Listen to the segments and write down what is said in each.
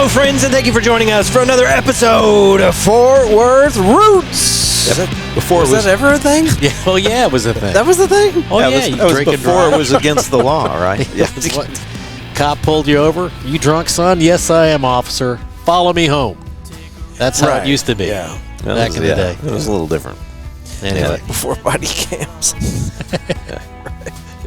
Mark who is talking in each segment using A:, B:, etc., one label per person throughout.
A: friends, and thank you for joining us for another episode of Fort Worth Roots.
B: Was that ever a thing?
A: Yeah, well, yeah, it was a thing.
B: That was the thing?
A: Oh, yeah,
C: That was before it was against the law, right?
A: Yeah.
D: Cop pulled you over. You drunk, son? Yes, I am, officer. Follow me home. That's how it used to be.
B: Yeah.
D: Back in the day.
C: It was a little different.
D: Anyway.
B: Before body cams.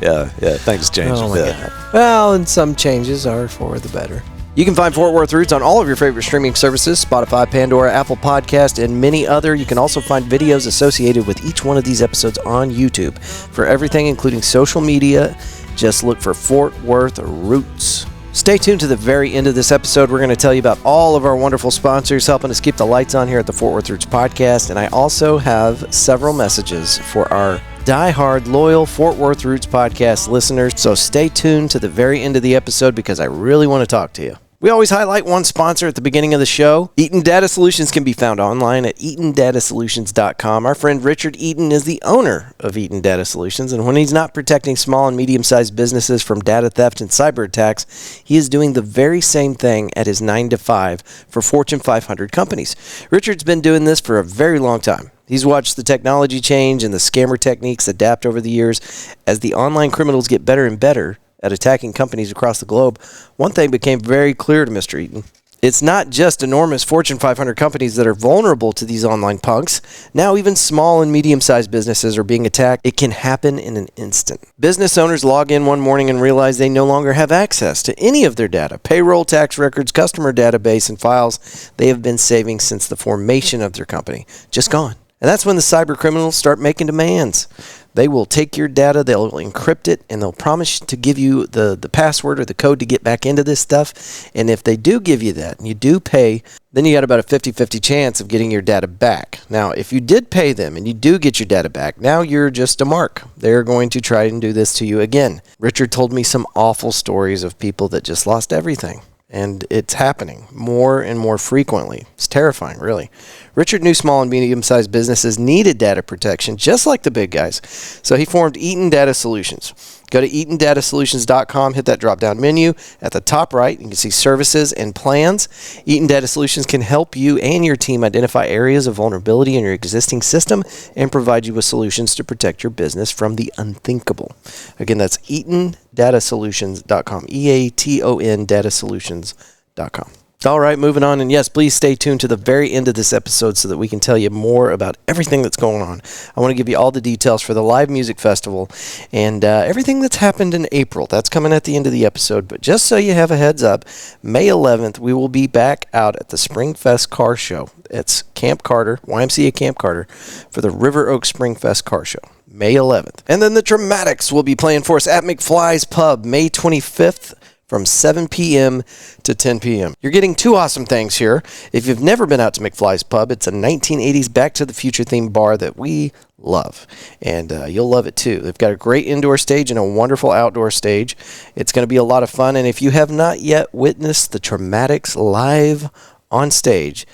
C: Yeah, things changed
D: Oh,
C: a
D: my
C: bit.
D: God.
B: Well, and some changes are for the better. You can find Fort Worth Roots on all of your favorite streaming services, Spotify, Pandora, Apple Podcast, and many other. You can also find videos associated with each one of these episodes on YouTube. For everything, including social media, just look for Fort Worth Roots. Stay tuned to the very end of this episode. We're going to tell you about all of our wonderful sponsors helping us keep the lights on here at the Fort Worth Roots podcast. And I also have several messages for our die-hard, loyal Fort Worth Roots podcast listeners. So stay tuned to the very end of the episode because I really want to talk to you. We always highlight one sponsor at the beginning of the show. Eaton Data Solutions can be found online at eatondatasolutions.com. Our friend Richard Eaton is the owner of Eaton Data Solutions, and when he's not protecting small and medium-sized businesses from data theft and cyber attacks, he is doing the very same thing at his 9-to-5 for Fortune 500 companies. Richard's been doing this for a very long time. He's watched the technology change and the scammer techniques adapt over the years. As the online criminals get better and better at attacking companies across the globe, one thing became very clear to Mr. Eaton. It's not just enormous Fortune 500 companies that are vulnerable to these online punks. Now even small and medium-sized businesses are being attacked. It can happen in an instant. Business owners log in one morning and realize they no longer have access to any of their data, payroll, tax records, customer database, and files they have been saving since the formation of their company. Just gone. And that's when the cyber criminals start making demands. They will take your data, they'll encrypt it, and they'll promise to give you the password or the code to get back into this stuff. And if they do give you that and you do pay, then you got about a 50-50 chance of getting your data back. Now, if you did pay them and you do get your data back, now you're just a mark. They're going to try and do this to you again. Richard told me some awful stories of people that just lost everything. And it's happening more and more frequently. It's terrifying, really. Richard knew small and medium-sized businesses needed data protection, just like the big guys. So he formed Eaton Data Solutions. Go to eatondatasolutions.com, hit that drop-down menu. At the top right, you can see services and plans. Eaton Data Solutions can help you and your team identify areas of vulnerability in your existing system and provide you with solutions to protect your business from the unthinkable. Again, that's eatondatasolutions.com, EATON datasolutions.com. All right, moving on. And yes, please stay tuned to the very end of this episode so that we can tell you more about everything that's going on. I want to give you all the details for the live music festival and everything that's happened in April. That's coming at the end of the episode. But just so you have a heads up, May 11th, we will be back out at the Springfest Car Show. It's Camp Carter, YMCA Camp Carter, for the River Oaks Springfest Car Show. May 11th. And then the Dramatics will be playing for us at McFly's Pub, May 25th. From 7 p.m. to 10 p.m. You're getting two awesome things here. If you've never been out to McFly's Pub, it's a 1980s Back to the Future themed bar that we love. And you'll love it too. They've got a great indoor stage and a wonderful outdoor stage. It's going to be a lot of fun. And if you have not yet witnessed the Dramatics live on stage,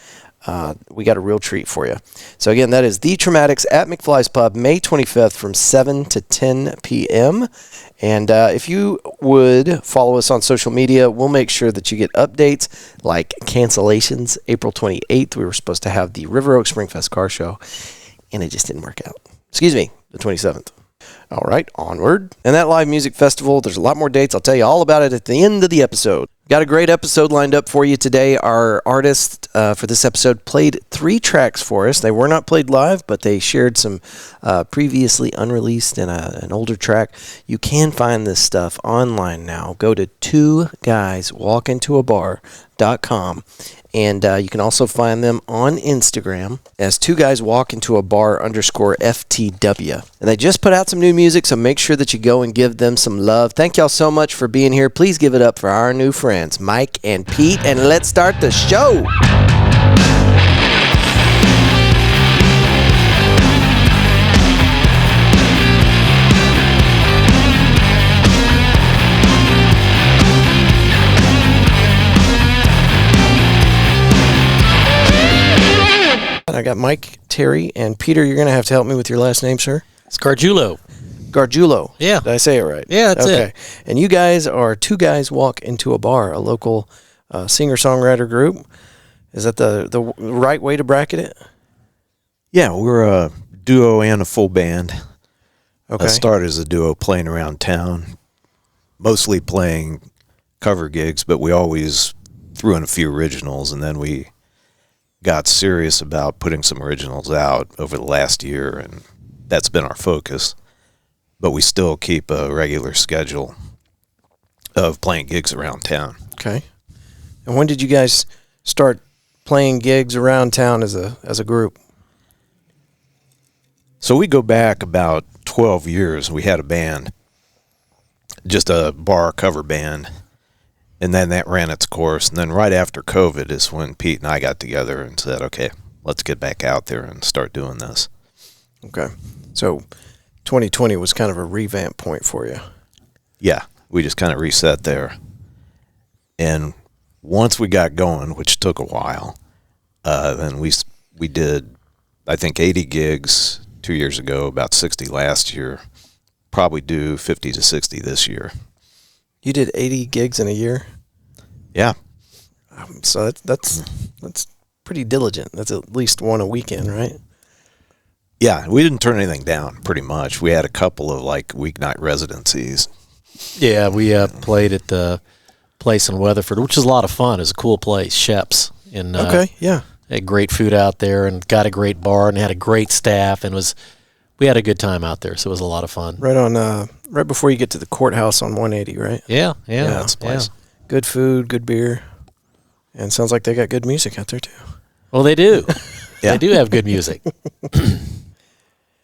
B: we got a real treat for you. So again, that is the Dramatics at McFly's Pub, May 25th from 7 to 10 p.m. And if you would follow us on social media, we'll make sure that you get updates like cancellations. April 28th, we were supposed to have the River Oaks Springfest Car Show, and it just didn't work out. Excuse me, the 27th. All right, onward. And that live music festival, there's a lot more dates. I'll tell you all about it at the end of the episode. Got a great episode lined up for you today. Our artist for this episode played 3 tracks for us. They were not played live, but they shared some previously unreleased and an older track. You can find this stuff online now. Go to 2guyswalkintoabar.com. And you can also find them on Instagram as 2guyswalkintoabar_FTW. And they just put out some new music, so make sure that you go and give them some love. Thank y'all so much for being here. Please give it up for our new friends, Mike and Pete, and let's start the show. I got Mike, Terry, and Peter. You're going to have to help me with your last name, sir.
D: It's Garguilo.
B: Garguilo.
D: Yeah.
B: Did I say it right?
D: Yeah, that's
B: okay.
D: it.
B: And you guys are 2 Guys Walk Into a Bar, a local singer-songwriter group. Is that the right way to bracket it?
C: Yeah, we're a duo and a full band.
B: Okay.
C: Started as a duo playing around town, mostly playing cover gigs, but we always threw in a few originals, and then we got serious about putting some originals out over the last year, and that's been our focus. But we still keep a regular schedule of playing gigs around town.
B: Okay. And when did you guys start playing gigs around town as a group?
C: So we go back about 12 years. We had a band, just a bar cover band, and then that ran its course. And then right after COVID is when Pete and I got together and said, okay, let's get back out there and start doing this.
B: Okay. So 2020 was kind of a revamp point for you.
C: Yeah, we just kind of reset there. And once we got going, which took a while, then we did, I think, 80 gigs 2 years ago, about 60 last year, probably do 50 to 60 this year.
B: You did 80 gigs in a year?
C: Yeah.
B: So that's pretty diligent. That's at least one a weekend, right?
C: Yeah, we didn't turn anything down, pretty much. We had a couple of, like, weeknight residencies.
D: Yeah, we played at the place in Weatherford, which is a lot of fun. It's a cool place, Shep's. And,
B: okay, yeah.
D: Had great food out there and got a great bar and had a great staff, and we had a good time out there, so it was a lot of fun.
B: Right before you get to the courthouse on 180, right?
D: Yeah,
B: That's the place. Good food, good beer, and sounds like they got good music out there too.
D: Well, they do.
C: Yeah.
D: They do have good music.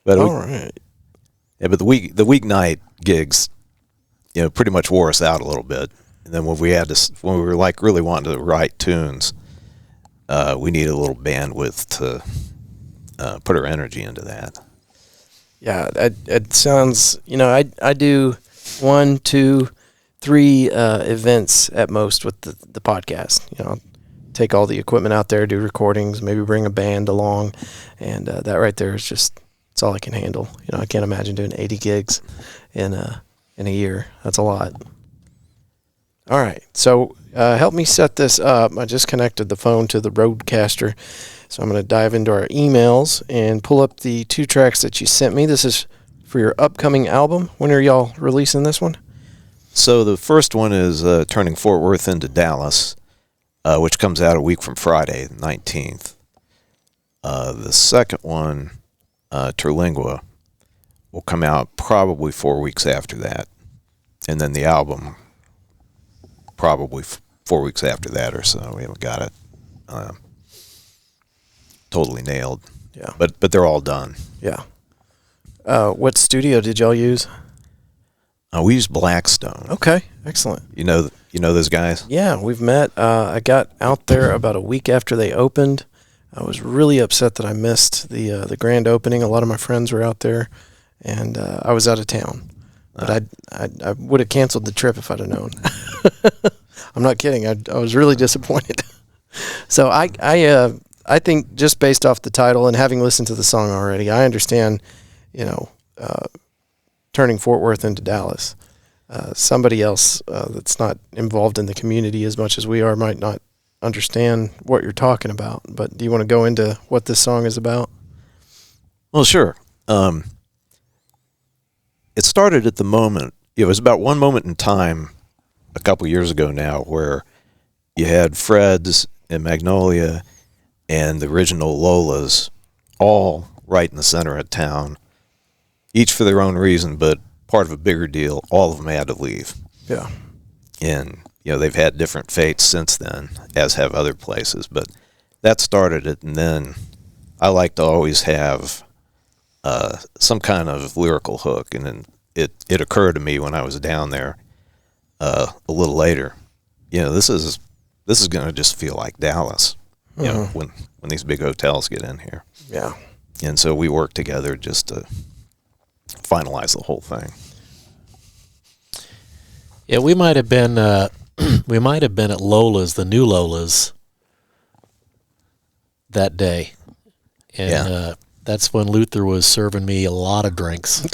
C: But
B: All right.
C: Yeah, but the weeknight gigs, pretty much wore us out a little bit. And then when we were like really wanting to write tunes, we needed a little bandwidth to put our energy into that.
B: Yeah, it sounds. I do 1, 2, 3 events at most with the podcast. Take all the equipment out there, do recordings, maybe bring a band along, and that right there is just it's all I can handle. I can't imagine doing 80 gigs in a year. That's a lot. All right, so help me set this up. I just connected the phone to the Rodecaster, so I'm going to dive into our emails and pull up the 2 tracks that you sent me. This is for your upcoming album. When are y'all releasing this one?
C: So the first one is Turning Fort Worth into Dallas, which comes out a week from Friday, the 19th. The second one, Terlingua, will come out probably 4 weeks after that. And then the album probably 4 weeks after that or so. We haven't got it totally nailed.
B: Yeah.
C: But they're all done.
B: Yeah. What studio did y'all use?
C: We used Blackstone.
B: Okay, excellent.
C: You know those guys?
B: Yeah, we've met. I got out there about a week after they opened. I was really upset that I missed the grand opening. A lot of my friends were out there, and I was out of town. But I would have canceled the trip if I'd have known. I'm not kidding. I was really disappointed. So I think just based off the title and having listened to the song already, I understand, turning Fort Worth into Dallas. Somebody else that's not involved in the community as much as we are might not understand what you're talking about. But do you want to go into what this song is about?
C: Well, sure. It started at the moment. It was about one moment in time a couple years ago now where you had Fred's and Magnolia and the original Lola's all right in the center of town, each for their own reason, but part of a bigger deal. All of them had to leave.
B: Yeah.
C: And, they've had different fates since then, as have other places. But that started it, and then I like to always have some kind of lyrical hook. And then it occurred to me when I was down there a little later, this is going to just feel like Dallas, when these big hotels get in here.
B: Yeah.
C: And so we worked together just to finalize the whole thing.
D: Yeah, we might have been at Lola's, the new Lola's, that day, and that's when Luther was serving me a lot of drinks.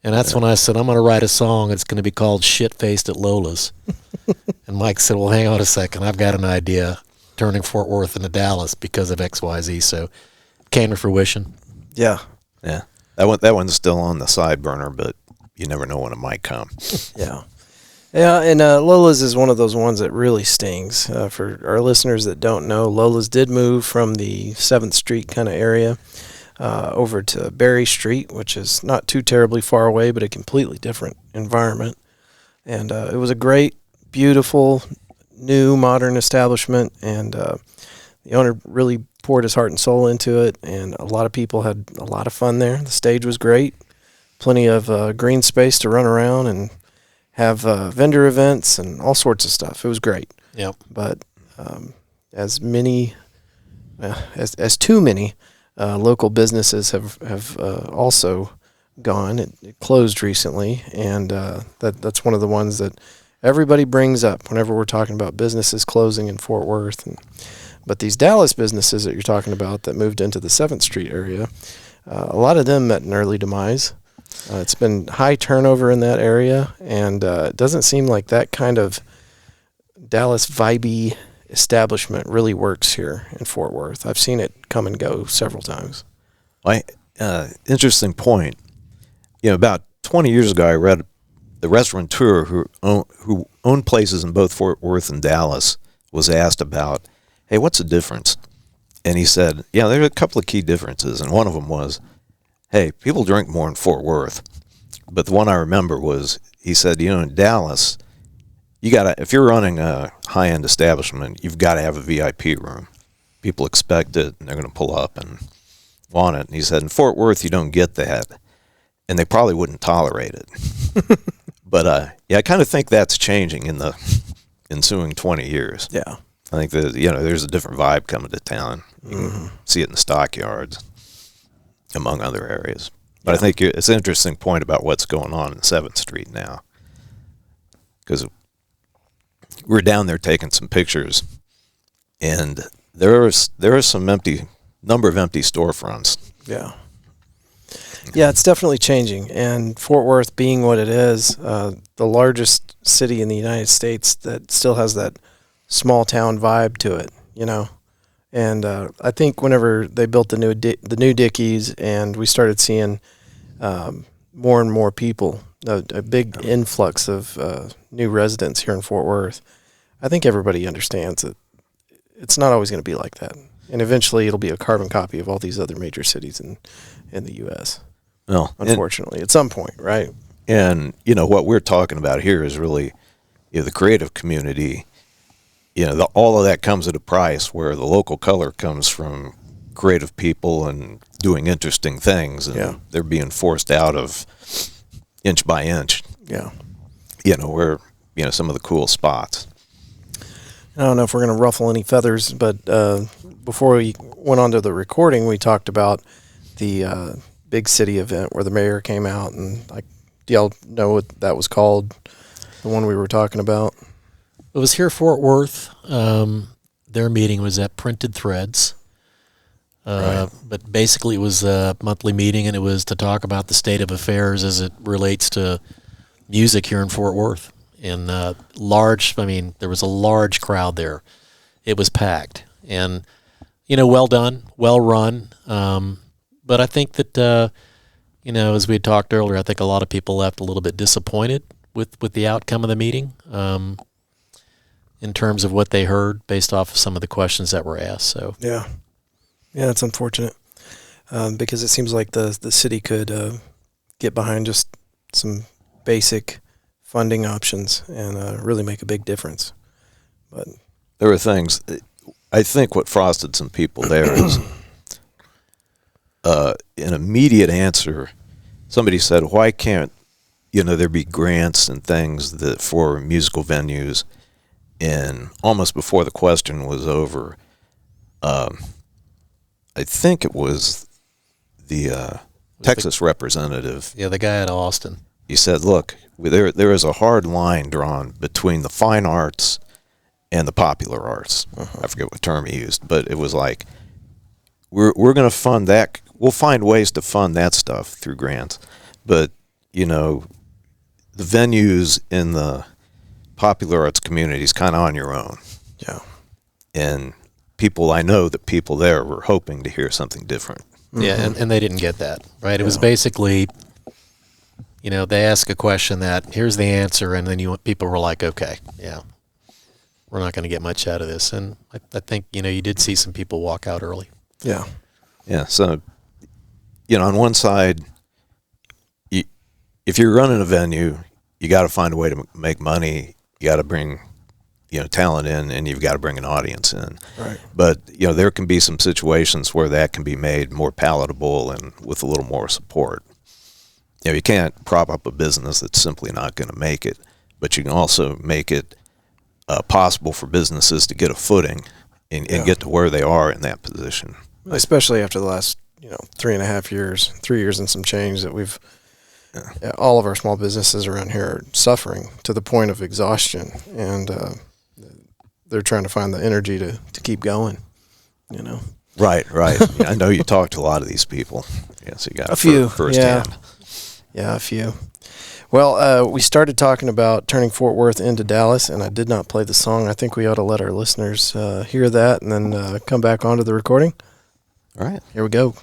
D: And that's when I said, I'm going to write a song. It's going to be called Shit Faced at Lola's. And Mike said, well, hang on a second. I've got an idea, turning Fort Worth into Dallas because of XYZ. So came to fruition.
B: Yeah.
C: Yeah. That one's still on the side burner, but you never know when it might come.
B: Yeah. Yeah, and Lola's is one of those ones that really stings. For our listeners that don't know, Lola's did move from the 7th Street kind of area over to Berry Street, which is not too terribly far away, but a completely different environment. And it was a great, beautiful, new, modern establishment, and the owner really poured his heart and soul into it, and a lot of people had a lot of fun there. The stage was great, plenty of green space to run around and have vendor events and all sorts of stuff. It was great.
D: Yep.
B: But as too many local businesses have also gone. It closed recently, and that's one of the ones that everybody brings up whenever we're talking about businesses closing in Fort Worth. But these Dallas businesses that you're talking about that moved into the 7th Street area, a lot of them met an early demise. It's been high turnover in that area, and it doesn't seem like that kind of Dallas vibey establishment really works here in Fort Worth. I've seen it come and go several times.
C: Interesting point. About 20 years ago, I read the restaurateur who owned places in both Fort Worth and Dallas was asked about, hey, what's the difference? And he said, there are a couple of key differences, and one of them was, hey, people drink more in Fort Worth. But the one I remember was, he said, in Dallas, if you're running a high-end establishment, you've got to have a VIP room. People expect it, and they're going to pull up and want it. And he said, in Fort Worth, you don't get that, and they probably wouldn't tolerate it. But, I kind of think that's changing in the ensuing 20 years.
B: Yeah.
C: I think that, there's a different vibe coming to town. You can see it in the stockyards, among other areas. But I think it's an interesting point about what's going on in 7th Street now. Because we're down there taking some pictures, and there are some number of empty storefronts.
B: Yeah. Yeah, it's definitely changing. And Fort Worth being what it is, the largest city in the United States that still has that small town vibe to it, And I think whenever they built the new Dickies and we started seeing more and more people, a big influx of new residents here in Fort Worth, I think everybody understands that it's not always going to be like that. And eventually it'll be a carbon copy of all these other major cities in the U.S.
C: Well,
B: unfortunately, at some point, right?
C: And, what we're talking about here is really the creative community. All of that comes at a price, where the local color comes from creative people and doing interesting things, and they're being forced out of inch by inch.
B: Yeah.
C: Where, some of the cool spots.
B: I don't know if we're going to ruffle any feathers, but before we went on to the recording, we talked about the big city event where the mayor came out, and do y'all know what that was called? The one we were talking about?
D: It was here, Fort Worth. Their meeting was at Printed Threads.
C: Right.
D: But basically it was a monthly meeting, and it was to talk about the state of affairs as it relates to music here in Fort Worth. And there was a large crowd there. It was packed. And, well done, well run. But I think that, as we had talked earlier, I think a lot of people left a little bit disappointed with the outcome of the meeting. In terms of what they heard based off of some of the questions that were asked. So
B: yeah, it's unfortunate because it seems like the city could get behind just some basic funding options and really make a big difference. But
C: there were things. I think what frosted some people there is an immediate answer. Somebody said, "Why can't there be grants and things that for musical venues?" And almost before the question was over, I think it was the Texas representative.
D: Yeah, the guy at Austin.
C: He said, look, there is a hard line drawn between the fine arts and the popular arts. I forget what term he used, but it was like, we're going to fund that. We'll find ways to fund that stuff through grants. But you know, the venues in the popular arts community is kind of on your own.
B: Yeah.
C: And I know that people there were hoping to hear something different.
D: Yeah, and they didn't get that, right? It was basically, they ask a question that, here's the answer, and then people were like, okay, yeah, we're not going to get much out of this. And I think, you did see some people walk out early.
B: Yeah.
C: Yeah, so, on one side, if you're running a venue, you got to find a way to make money. You got to bring, talent in, and you've got to bring an audience in.
B: Right.
C: But, there can be some situations where that can be made more palatable and with a little more support. You can't prop up a business that's simply not going to make it, but you can also make it possible for businesses to get a footing and get to where they are in that position.
B: Especially after the last, 3.5 years, 3 years and some change that we've, all of our small businesses around here are suffering to the point of exhaustion, and they're trying to find the energy to keep going,
C: Right. I know you talk to a lot of these people. Yeah, so you got
B: a few
C: firsthand.
B: Yeah, a few. Well, we started talking about turning Fort Worth into Dallas, and I did not play the song. I think we ought to let our listeners hear that and then come back onto the recording.
C: All right.
B: Here we go.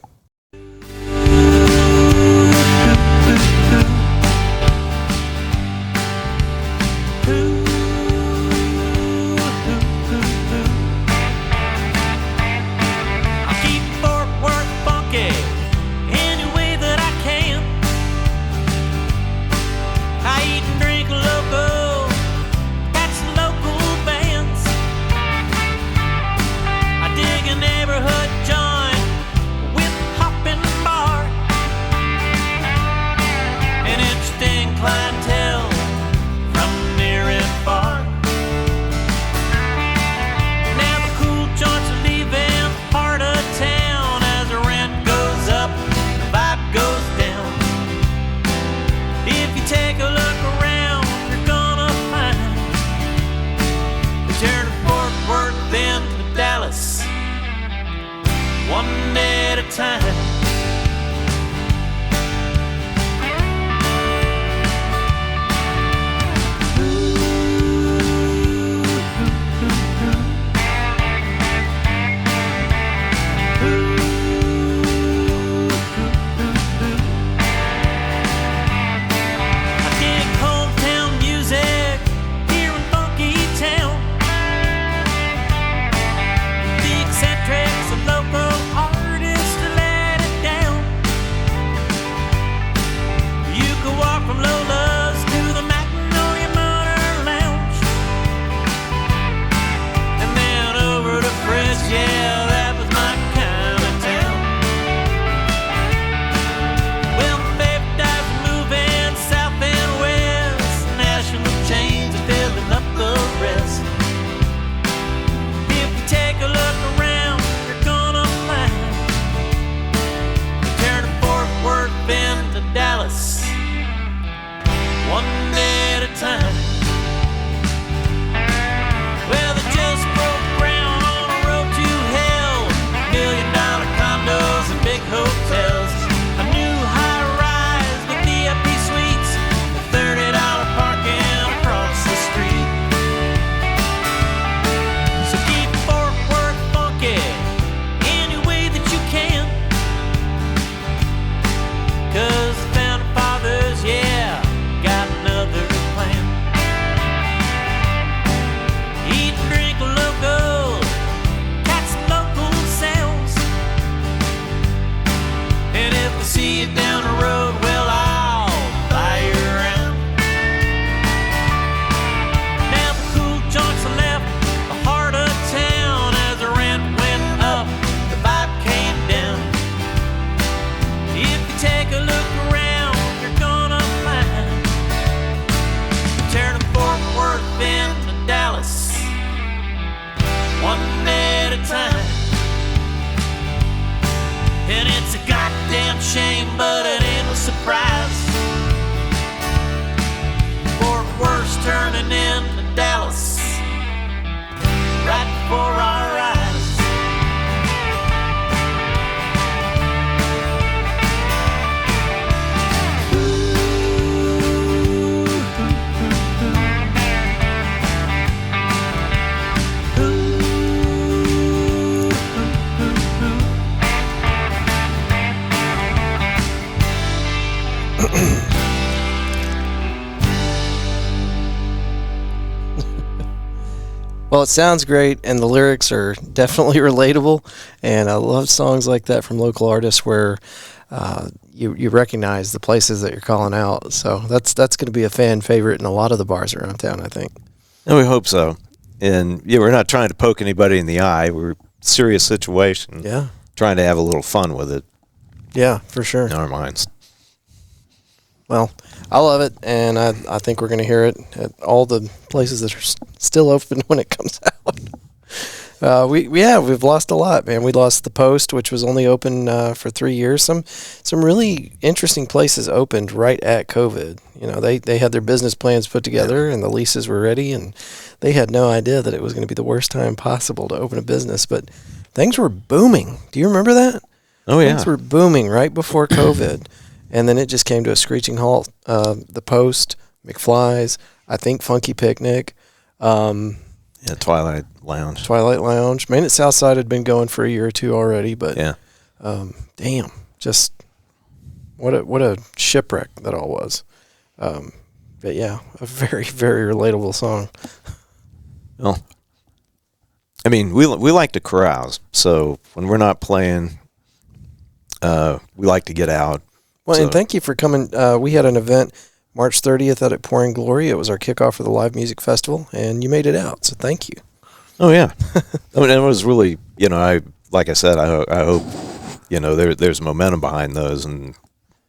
B: Well, it sounds great, and the lyrics are definitely relatable, and I love songs like that from local artists where you recognize the places that you're calling out. So that's going to be a fan favorite in a lot of the bars around town, I think.
C: And we hope so. And yeah, we're not trying to poke anybody in the eye. We're serious situation.
B: Yeah.
C: Trying to have a little fun with it
B: Yeah, for sure.
C: in our minds.
B: Well, I love it, and I think we're going to hear it at all the places that are still open when it comes out. We've lost a lot, man. We lost the Post, which was only open for 3 years. Some really interesting places opened right at COVID. You know, they had their business plans put together, and the leases were ready, and they had no idea that it was going to be the worst time possible to open a business. But things were booming. Do you remember that?
C: Oh, yeah.
B: Things were booming right before COVID. And then it just came to a screeching halt. The Post, McFly's, I think Funky Picnic.
C: Twilight Lounge.
B: Main at Southside had been going for a year or two already, but
C: Yeah.
B: damn, just what a shipwreck that all was. But yeah, a very, very relatable song.
C: Well, I mean, we like to carouse. So when we're not playing, we like to get out.
B: Well, and thank you for coming. We had an event March 30th out at Pouring Glory. It was our kickoff for the live music festival, and you made it out, so thank you.
C: Oh, yeah. I mean, it was really, like I said, I hope, there's momentum behind those, and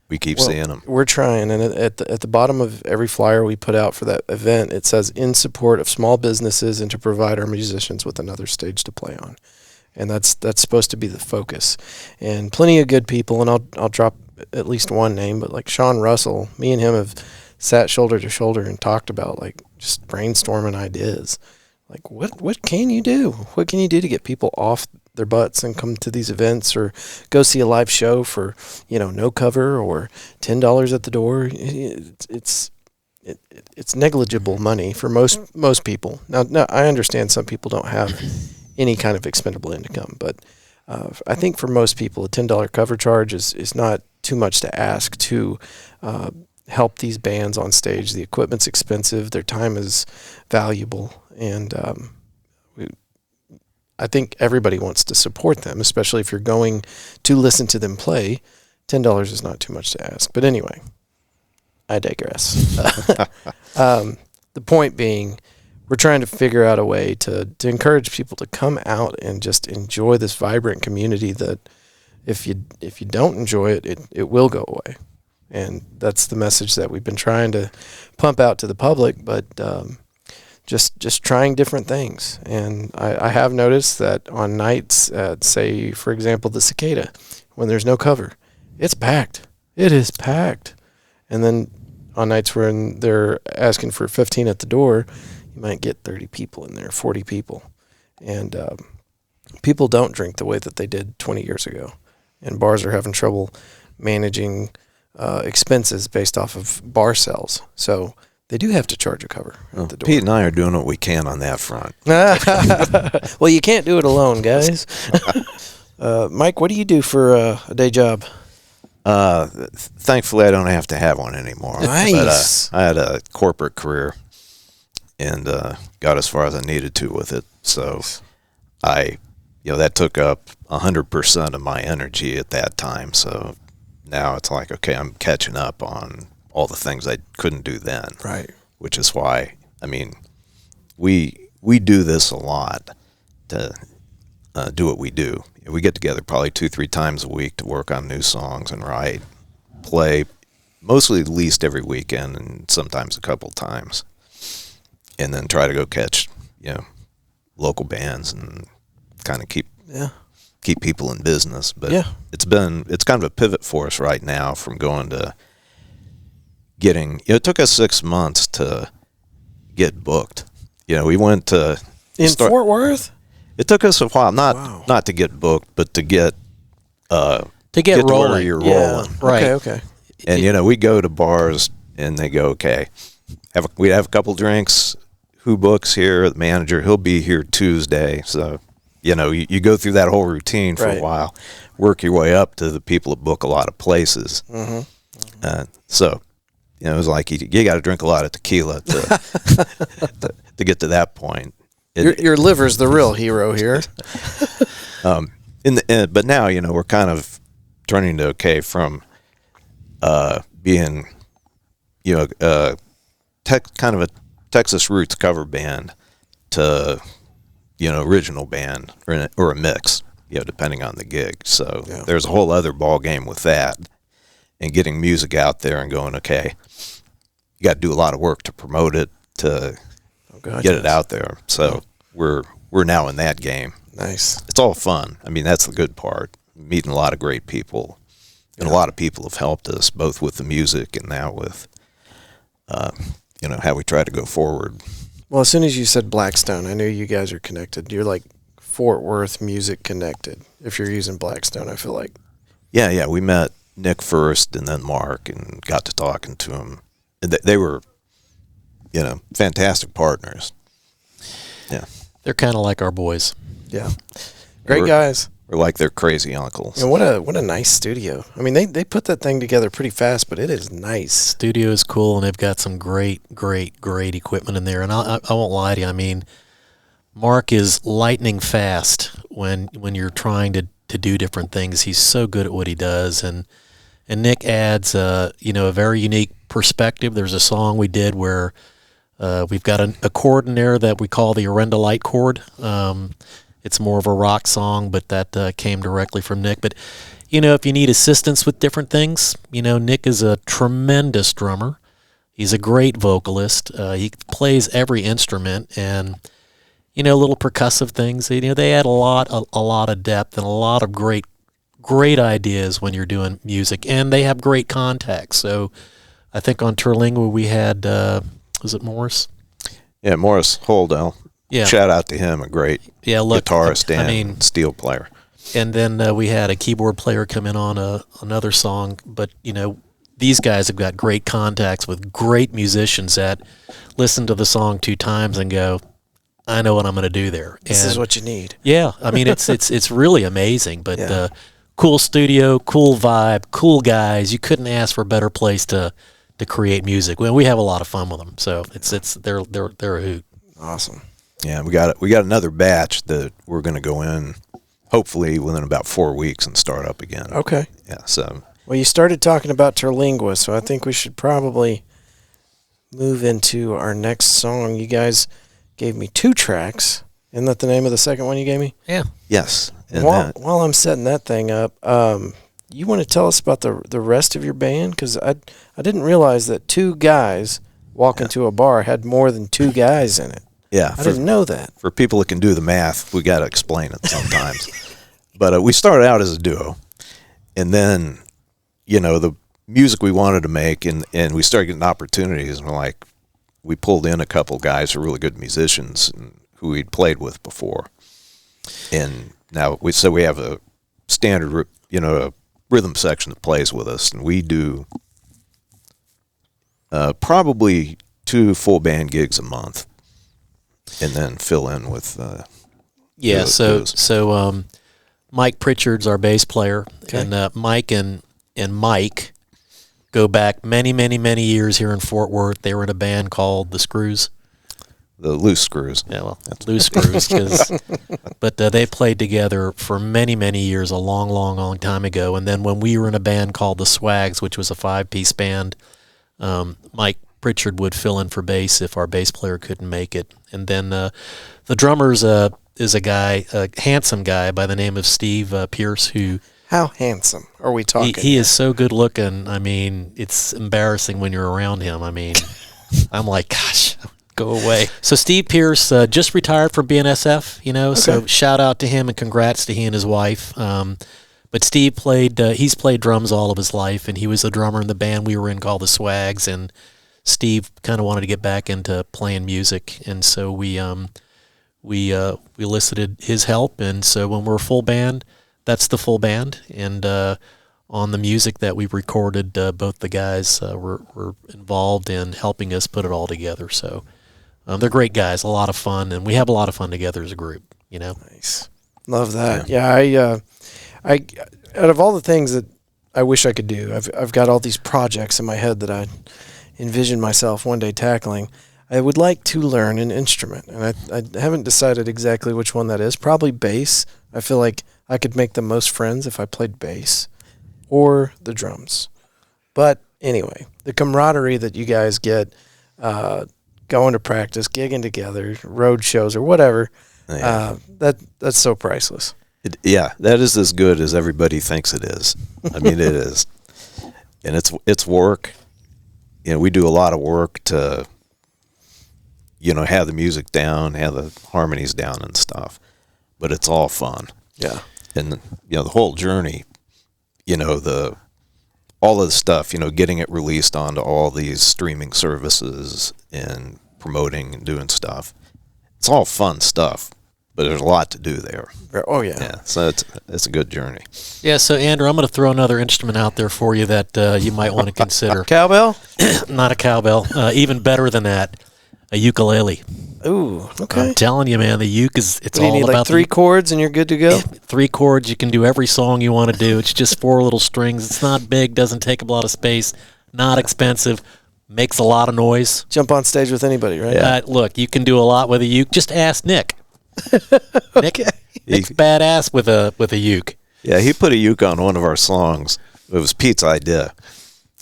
C: we keep seeing them.
B: We're trying, and at the bottom of every flyer we put out for that event, it says, in support of small businesses and to provide our musicians with another stage to play on. And that's supposed to be the focus. And plenty of good people, and I'll drop at least one name, but like Sean Russell, me and him have sat shoulder to shoulder and talked about like just brainstorming ideas. Like what can you do? What can you do to get people off their butts and come to these events or go see a live show for, no cover or $10 at the door? It's negligible money for most people. Now, I understand some people don't have any kind of expendable income, but I think for most people, a $10 cover charge is not too much to ask to help these bands on stage. The equipment's expensive, their time is valuable, and I think everybody wants to support them, especially if you're going to listen to them play. $10 is not too much to ask. But anyway, I digress. The point being, we're trying to figure out a way to encourage people to come out and just enjoy this vibrant community that if you don't enjoy it, it will go away. And that's the message that we've been trying to pump out to the public, but just trying different things. And I have noticed that on nights at, say, for example, the Cicada, when there's no cover, it's packed. It is packed. And then on nights when they're asking for 15 at the door, you might get 30 people in there, 40 people. And people don't drink the way that they did 20 years ago. And bars are having trouble managing expenses based off of bar sales. So they do have to charge a cover at the door.
C: Pete and I are doing what we can on that front.
B: Well, you can't do it alone, guys. Mike, what do you do for a day job?
C: Thankfully, I don't have to have one anymore.
B: Nice.
C: But, I had a corporate career and got as far as I needed to with it. So that took up 100% of my energy at that time. So now it's like, okay, I'm catching up on all the things I couldn't do then.
B: Right.
C: Which is why, I mean, we do this a lot to do what we do. We get together probably 2-3 times a week to work on new songs and write, play, mostly at least every weekend and sometimes a couple times. And then try to go catch, local bands and kind of keep people in business. But it's kind of a pivot for us right now from going to getting, it took us 6 months to get booked. We went to
B: Fort Worth?
C: It took us a while, not to get booked, but to get
D: rolling.
C: To where you're rolling.
D: Right.
B: Okay.
C: And we go to bars and they go, okay, we have a couple drinks. Who books here? The manager. He'll be here Tuesday. So, you go through that whole routine for a while, work your way up to the people that book a lot of places. Mm-hmm. So, it was like you got to drink a lot of tequila to get to that point.
B: Your liver's the real hero here.
C: But now, we're kind of turning to from being, kind of a Texas roots cover band to, original band or a mix, depending on the gig. So there's a whole other ball game with that, and getting music out there and going, okay, you got to do a lot of work to promote it, to get it out there. So we're now in that game.
B: Nice.
C: It's all fun. I mean, that's the good part. Meeting a lot of great people, and a lot of people have helped us both with the music and now with, how we try to go forward.
B: Well, as soon as you said Blackstone, I knew you guys are connected. You're like Fort Worth music connected. If you're using Blackstone, I feel like.
C: Yeah. We met Nick first, and then Mark, and got to talking to him. They were, fantastic partners. Yeah.
D: They're kind of like our boys.
B: Yeah. Great guys.
C: We're like their crazy uncles.
B: And what a nice studio. I mean, they put that thing together pretty fast, but it is nice.
D: Studio is cool, and they've got some great equipment in there. And I won't lie to you. I mean, Mark is lightning fast when you're trying to do different things. He's so good at what he does, and Nick adds a very unique perspective. There's a song we did where we've got a chord in there that we call the Orenda Light chord. It's more of a rock song, but that came directly from Nick. But, if you need assistance with different things, Nick is a tremendous drummer. He's a great vocalist. He plays every instrument, and, little percussive things. They add a lot of depth and a lot of great ideas when you're doing music, and they have great contacts. So I think on Terlingua we had, was it Morris?
C: Yeah, Morris Holdell.
D: Yeah.
C: Shout out to him, a great guitarist and steel player.
D: And then we had a keyboard player come in on another song. But, these guys have got great contacts with great musicians that listen to the song 2 times and go, I know what I'm going to do there.
B: This is what you need.
D: Yeah. I mean, it's really amazing. But cool studio, cool vibe, cool guys. You couldn't ask for a better place to create music. Well, we have a lot of fun with them. So they're a hoot.
B: Awesome.
C: Yeah, we got another batch that we're going to go in, hopefully within about 4 weeks, and start up again.
B: Okay.
C: Yeah. So.
B: Well, you started talking about Terlingua, so I think we should probably move into our next song. You guys gave me 2 tracks. Isn't that the name of the second one you gave me?
D: Yeah.
C: Yes. And
B: while I'm setting that thing up, you want to tell us about the rest of your band? Because I didn't realize that 2 guys walk into a bar had more than 2 guys in it.
C: Yeah,
B: I didn't know that.
C: For people that can do the math, we got to explain it sometimes. But we started out as a duo, and then, the music we wanted to make, and we started getting opportunities, and we pulled in a couple guys who are really good musicians and who we'd played with before, and now we have a standard, a rhythm section that plays with us, and we do probably 2 full band gigs a month. And then fill in with
D: So Mike Pritchard's our bass player, and Mike and Mike go back many years here in Fort Worth. They were in a band called the Screws.
C: The Loose Screws.
D: Yeah, well, Loose Screws. But they played together for many years, a long time ago. And then when we were in a band called the Swags, which was a 5-piece band, Mike Pritchard would fill in for bass if our bass player couldn't make it. And then the drummer's is a handsome guy by the name of Steve Pierce, who...
B: How handsome are we talking?
D: He is so good looking. I mean, it's embarrassing when you're around him. I mean, I'm like, gosh, go away. So Steve Pierce just retired from BNSF, so shout out to him and congrats to he and his wife. But Steve he's played drums all of his life, and he was the drummer in the band we were in called the Swags, and Steve kind of wanted to get back into playing music, and so we elicited his help, and so when we're a full band, that's the full band, and on the music that we recorded, both the guys were involved in helping us put it all together. So they're great guys, a lot of fun, and we have a lot of fun together as a group.
B: Nice, love that. Yeah, I out of all the things that I wish I could do, I've got all these projects in my head that I envision myself one day tackling. I would like to learn an instrument, and I haven't decided exactly which one that is. Probably bass. I feel like I could make the most friends if I played bass or the drums. But anyway, the camaraderie that you guys get going to practice, gigging together, road shows or whatever, that's so priceless.
C: That is as good as everybody thinks it is. I mean, it is. And it's work. You know, we do a lot of work to, you know, have the music down, have the harmonies down and stuff. But it's all fun.
B: Yeah.
C: And, you know, the whole journey, you know, all of the stuff, you know, getting it released onto all these streaming services and promoting and doing stuff. It's all fun stuff, but there's a lot to do there.
B: Oh, yeah.
C: Yeah, so it's a good journey.
D: Yeah, so Andrew, I'm going to throw another instrument out there for you that you might want to consider.
B: Cowbell?
D: Not a cowbell. Even better than that, a ukulele.
B: Ooh, okay.
D: I'm telling you, man, the uke it's
B: you
D: all
B: need
D: about
B: like 3 chords and you're good to go?
D: 3 chords. You can do every song you want to do. It's just 4 little strings. It's not big, doesn't take up a lot of space, not expensive, makes a lot of noise.
B: Jump on stage with anybody, right?
D: Yeah. Look, you can do a lot with a uke. Just ask Nick. Nick's badass with a uke.
C: Yeah, he put a uke on one of our songs. It was Pete's idea,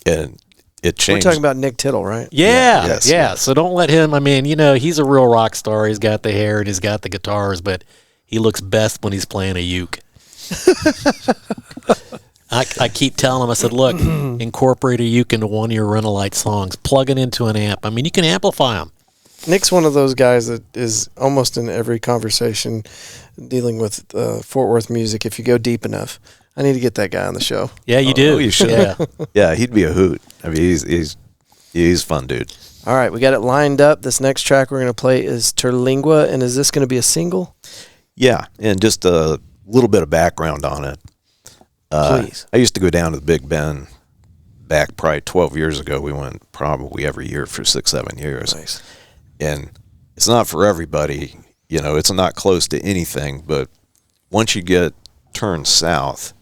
C: and it changed.
B: We're talking about Nick Tittle, right?
D: Yeah.
C: Yes.
D: So don't let him. I mean, you know, he's a real rock star. He's got the hair and he's got the guitars, but he looks best when he's playing a uke. I keep telling him, I said, look, incorporate a uke into one of your Renalite songs. Plug it into an amp. I mean, you can amplify them.
B: Nick's one of those guys that is almost in every conversation dealing with Fort Worth music. If you go deep enough, I need to get that guy on the show.
D: Yeah, you do.
C: Oh, you should.
D: Yeah.
C: Yeah, he'd be a hoot. I mean, he's fun, dude.
B: All right, we got it lined up. This next track we're going to play is Terlingua, and is this going to be a single?
C: Yeah, and just a little bit of background on it.
B: Please.
C: I used to go down to the Big Bend back probably 12 years ago. We went probably every year for 6-7 years.
B: Nice.
C: And it's not for everybody. You know, it's not close to anything, but once you get turned south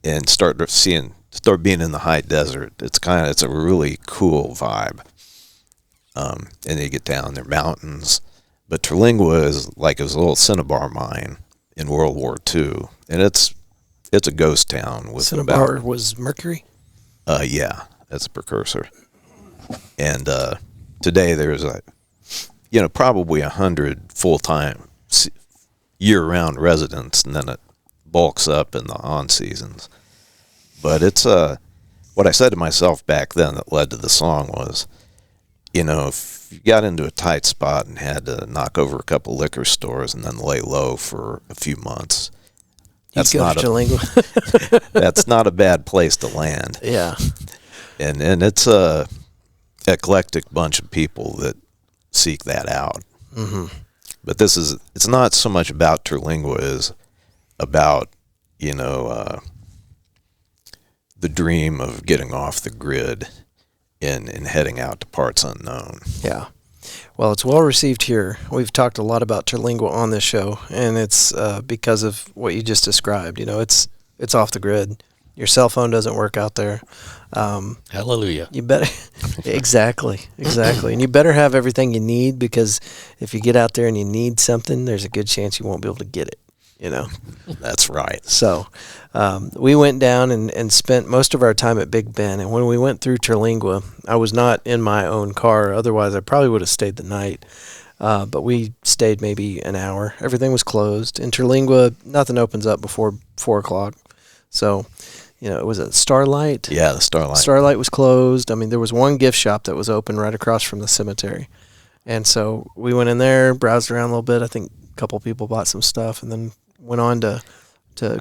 C: and start being in the high desert, it's a really cool vibe. And you get down there, mountains. But Terlingua is like it was a little cinnabar mine in World War II, and it's a ghost town with
B: Cinnabar was Mercury?
C: Yeah, that's a precursor. And today there's probably 100 full-time year-round residents, and then it bulks up in the on-seasons. But it's what I said to myself back then that led to the song was, you know, if you got into a tight spot and had to knock over a couple liquor stores and then lay low for a few months, that's not a bad place to land.
B: Yeah.
C: And it's a eclectic bunch of people that seek that out.
B: Mm-hmm.
C: But it's not so much about Terlingua as about, you know, the dream of getting off the grid and heading out to parts unknown.
B: Yeah. Well, it's well received here. We've talked a lot about Terlingua on this show, and it's because of what you just described. You know, it's off the grid. Your cell phone doesn't work out there.
D: Hallelujah.
B: You better exactly, and you better have everything you need, because if you get out there and you need something, there's a good chance you won't be able to get it. You know,
C: that's right.
B: So we went down and spent most of our time at Big Bend. And when we went through Terlingua, I was not in my own car. Otherwise, I probably would have stayed the night. But we stayed maybe an hour. Everything was closed. In Terlingua, nothing opens up before 4 o'clock. So, you know, it was a Starlight.
C: Yeah, the Starlight.
B: Starlight was closed. I mean, there was one gift shop that was open right across from the cemetery. And so we went in there, browsed around a little bit. I think a couple people bought some stuff, and then went on to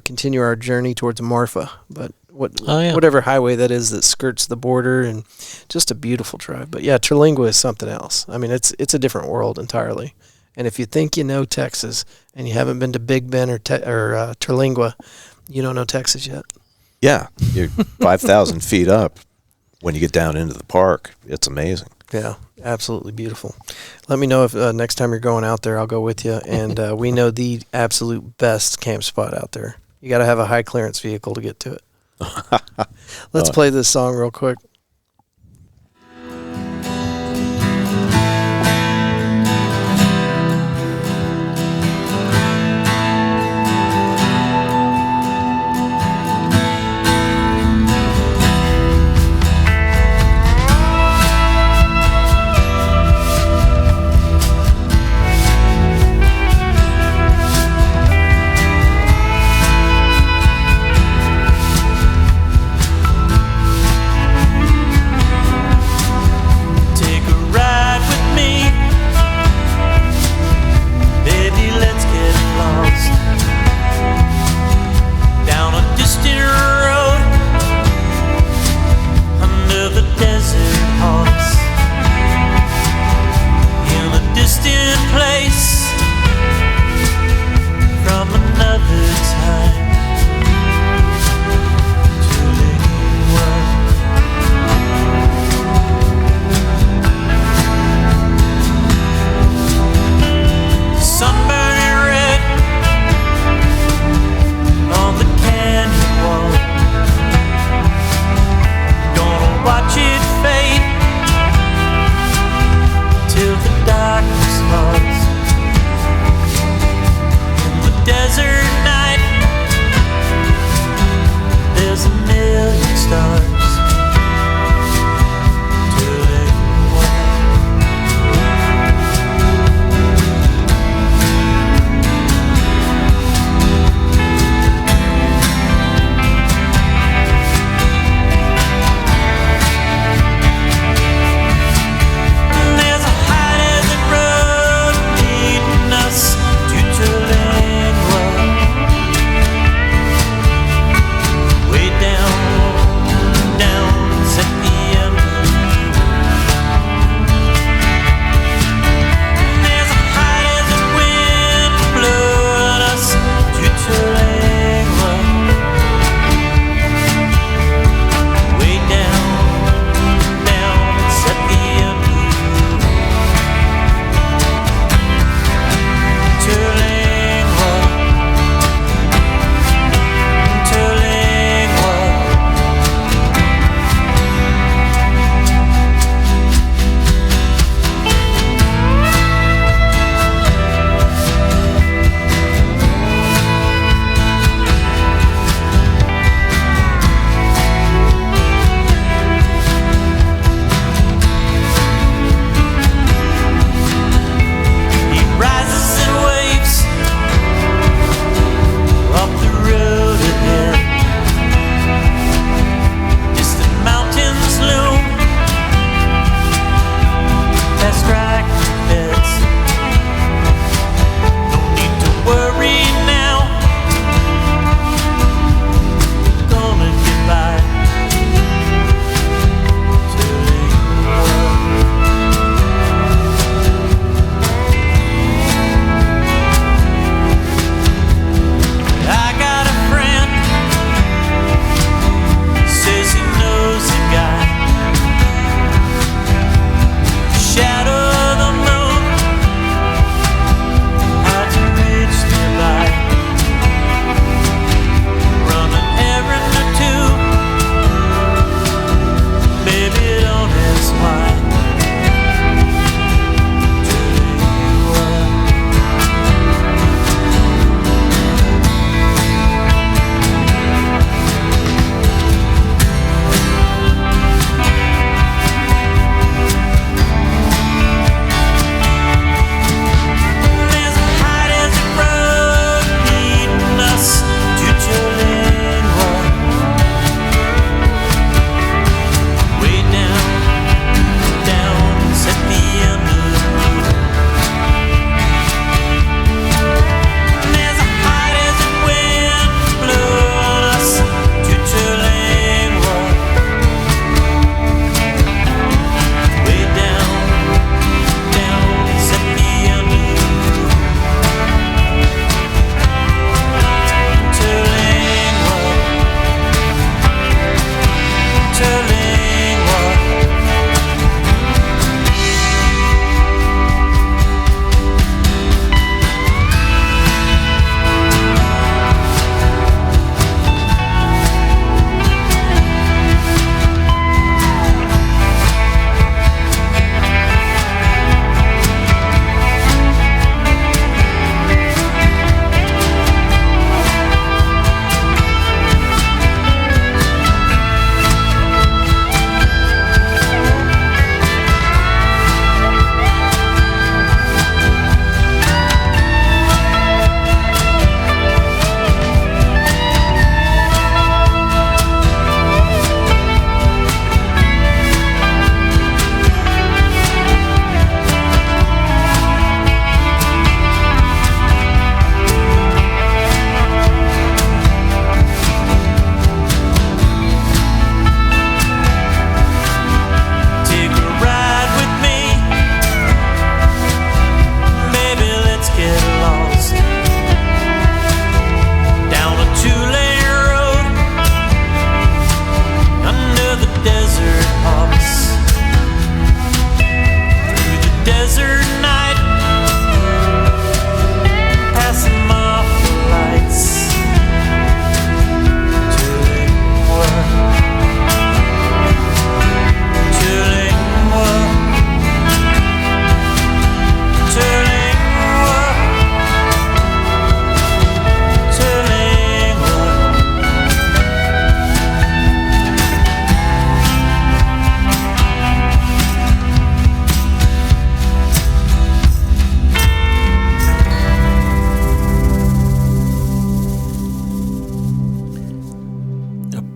B: continue our journey towards Marfa. But whatever highway that is that skirts the border, and just a beautiful drive. But yeah, Terlingua is something else. I mean, it's a different world entirely. And if you think you know Texas and you haven't been to Big Bend or Terlingua, you don't know Texas yet.
C: Yeah, you're 5,000 feet up when you get down into the park. It's amazing.
B: Yeah, absolutely beautiful. Let me know if next time you're going out there, I'll go with you. And we know the absolute best camp spot out there. You got to have a high clearance vehicle to get to it. Let's play this song real quick.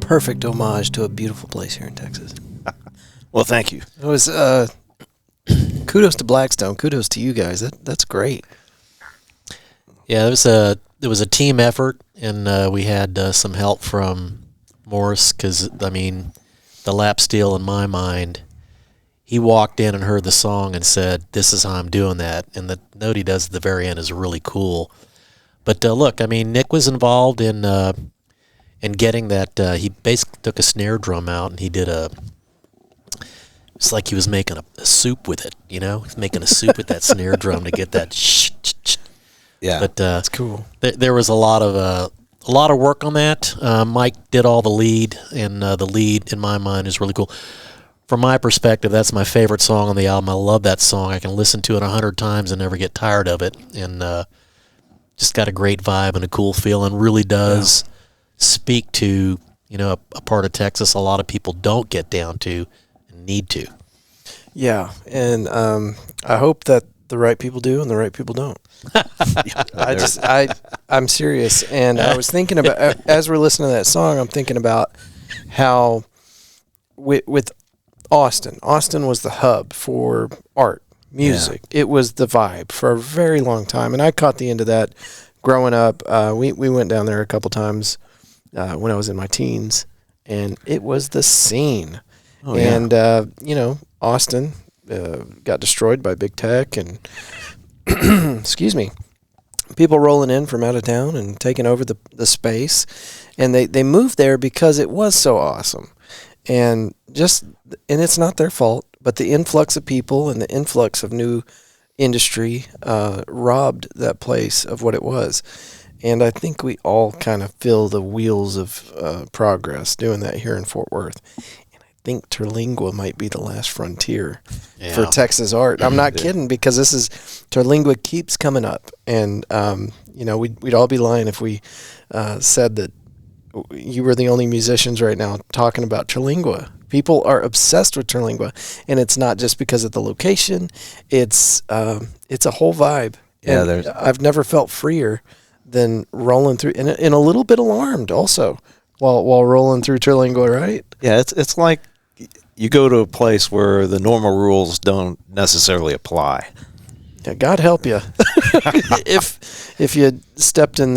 B: perfect homage to a beautiful place here in Texas.
C: Well, thank you.
B: It was kudos to Blackstone. Kudos to you guys. That's great.
D: Yeah, it was a team effort, and we had some help from Morris because, I mean, the lap steel in my mind, he walked in and heard the song and said, "This is how I'm doing that." And the note he does at the very end is really cool. But look, I mean, Nick was involved in getting that. He basically took a snare drum out and he did it's like he was making a soup with it, you know? He's making a soup with that snare drum to get that
C: Yeah,
D: but
B: That's cool.
D: there was a lot of work on that. Mike did all the lead, and the lead in my mind is really cool. From my perspective, that's my favorite song on the album. I love that song. I can listen to it 100 times and never get tired of it. And just got a great vibe and a cool feel, and really does speak to, you know, a part of Texas a lot of people don't get down to and need to.
B: Yeah, and I hope that the right people do and the right people don't. I'm serious, and I was thinking about, as we're listening to that song, I'm thinking about how with Austin was the hub for art, music. It was the vibe for a very long time, and I caught the end of that growing up. We went down there a couple times when I was in my teens, and it was the scene. And you know, Austin got destroyed by big tech and excuse me, people rolling in from out of town and taking over the space, and they moved there because it was so awesome. And it's not their fault, but the influx of people and the influx of new industry robbed that place of what it was. And I think we all kind of feel the wheels of progress doing that here in Fort Worth. And I think Terlingua might be the last frontier for Texas art. I'm not kidding, because Terlingua keeps coming up. And, you know, we'd all be lying if we said that you were the only musicians right now talking about Terlingua. People are obsessed with Terlingua, and it's not just because of the location. It's a whole vibe.
C: Yeah,
B: I've never felt freer than rolling through, and a little bit alarmed also while rolling through Terlingua, right?
C: Yeah, it's like you go to a place where the normal rules don't necessarily apply.
B: Yeah, God help you if you stepped in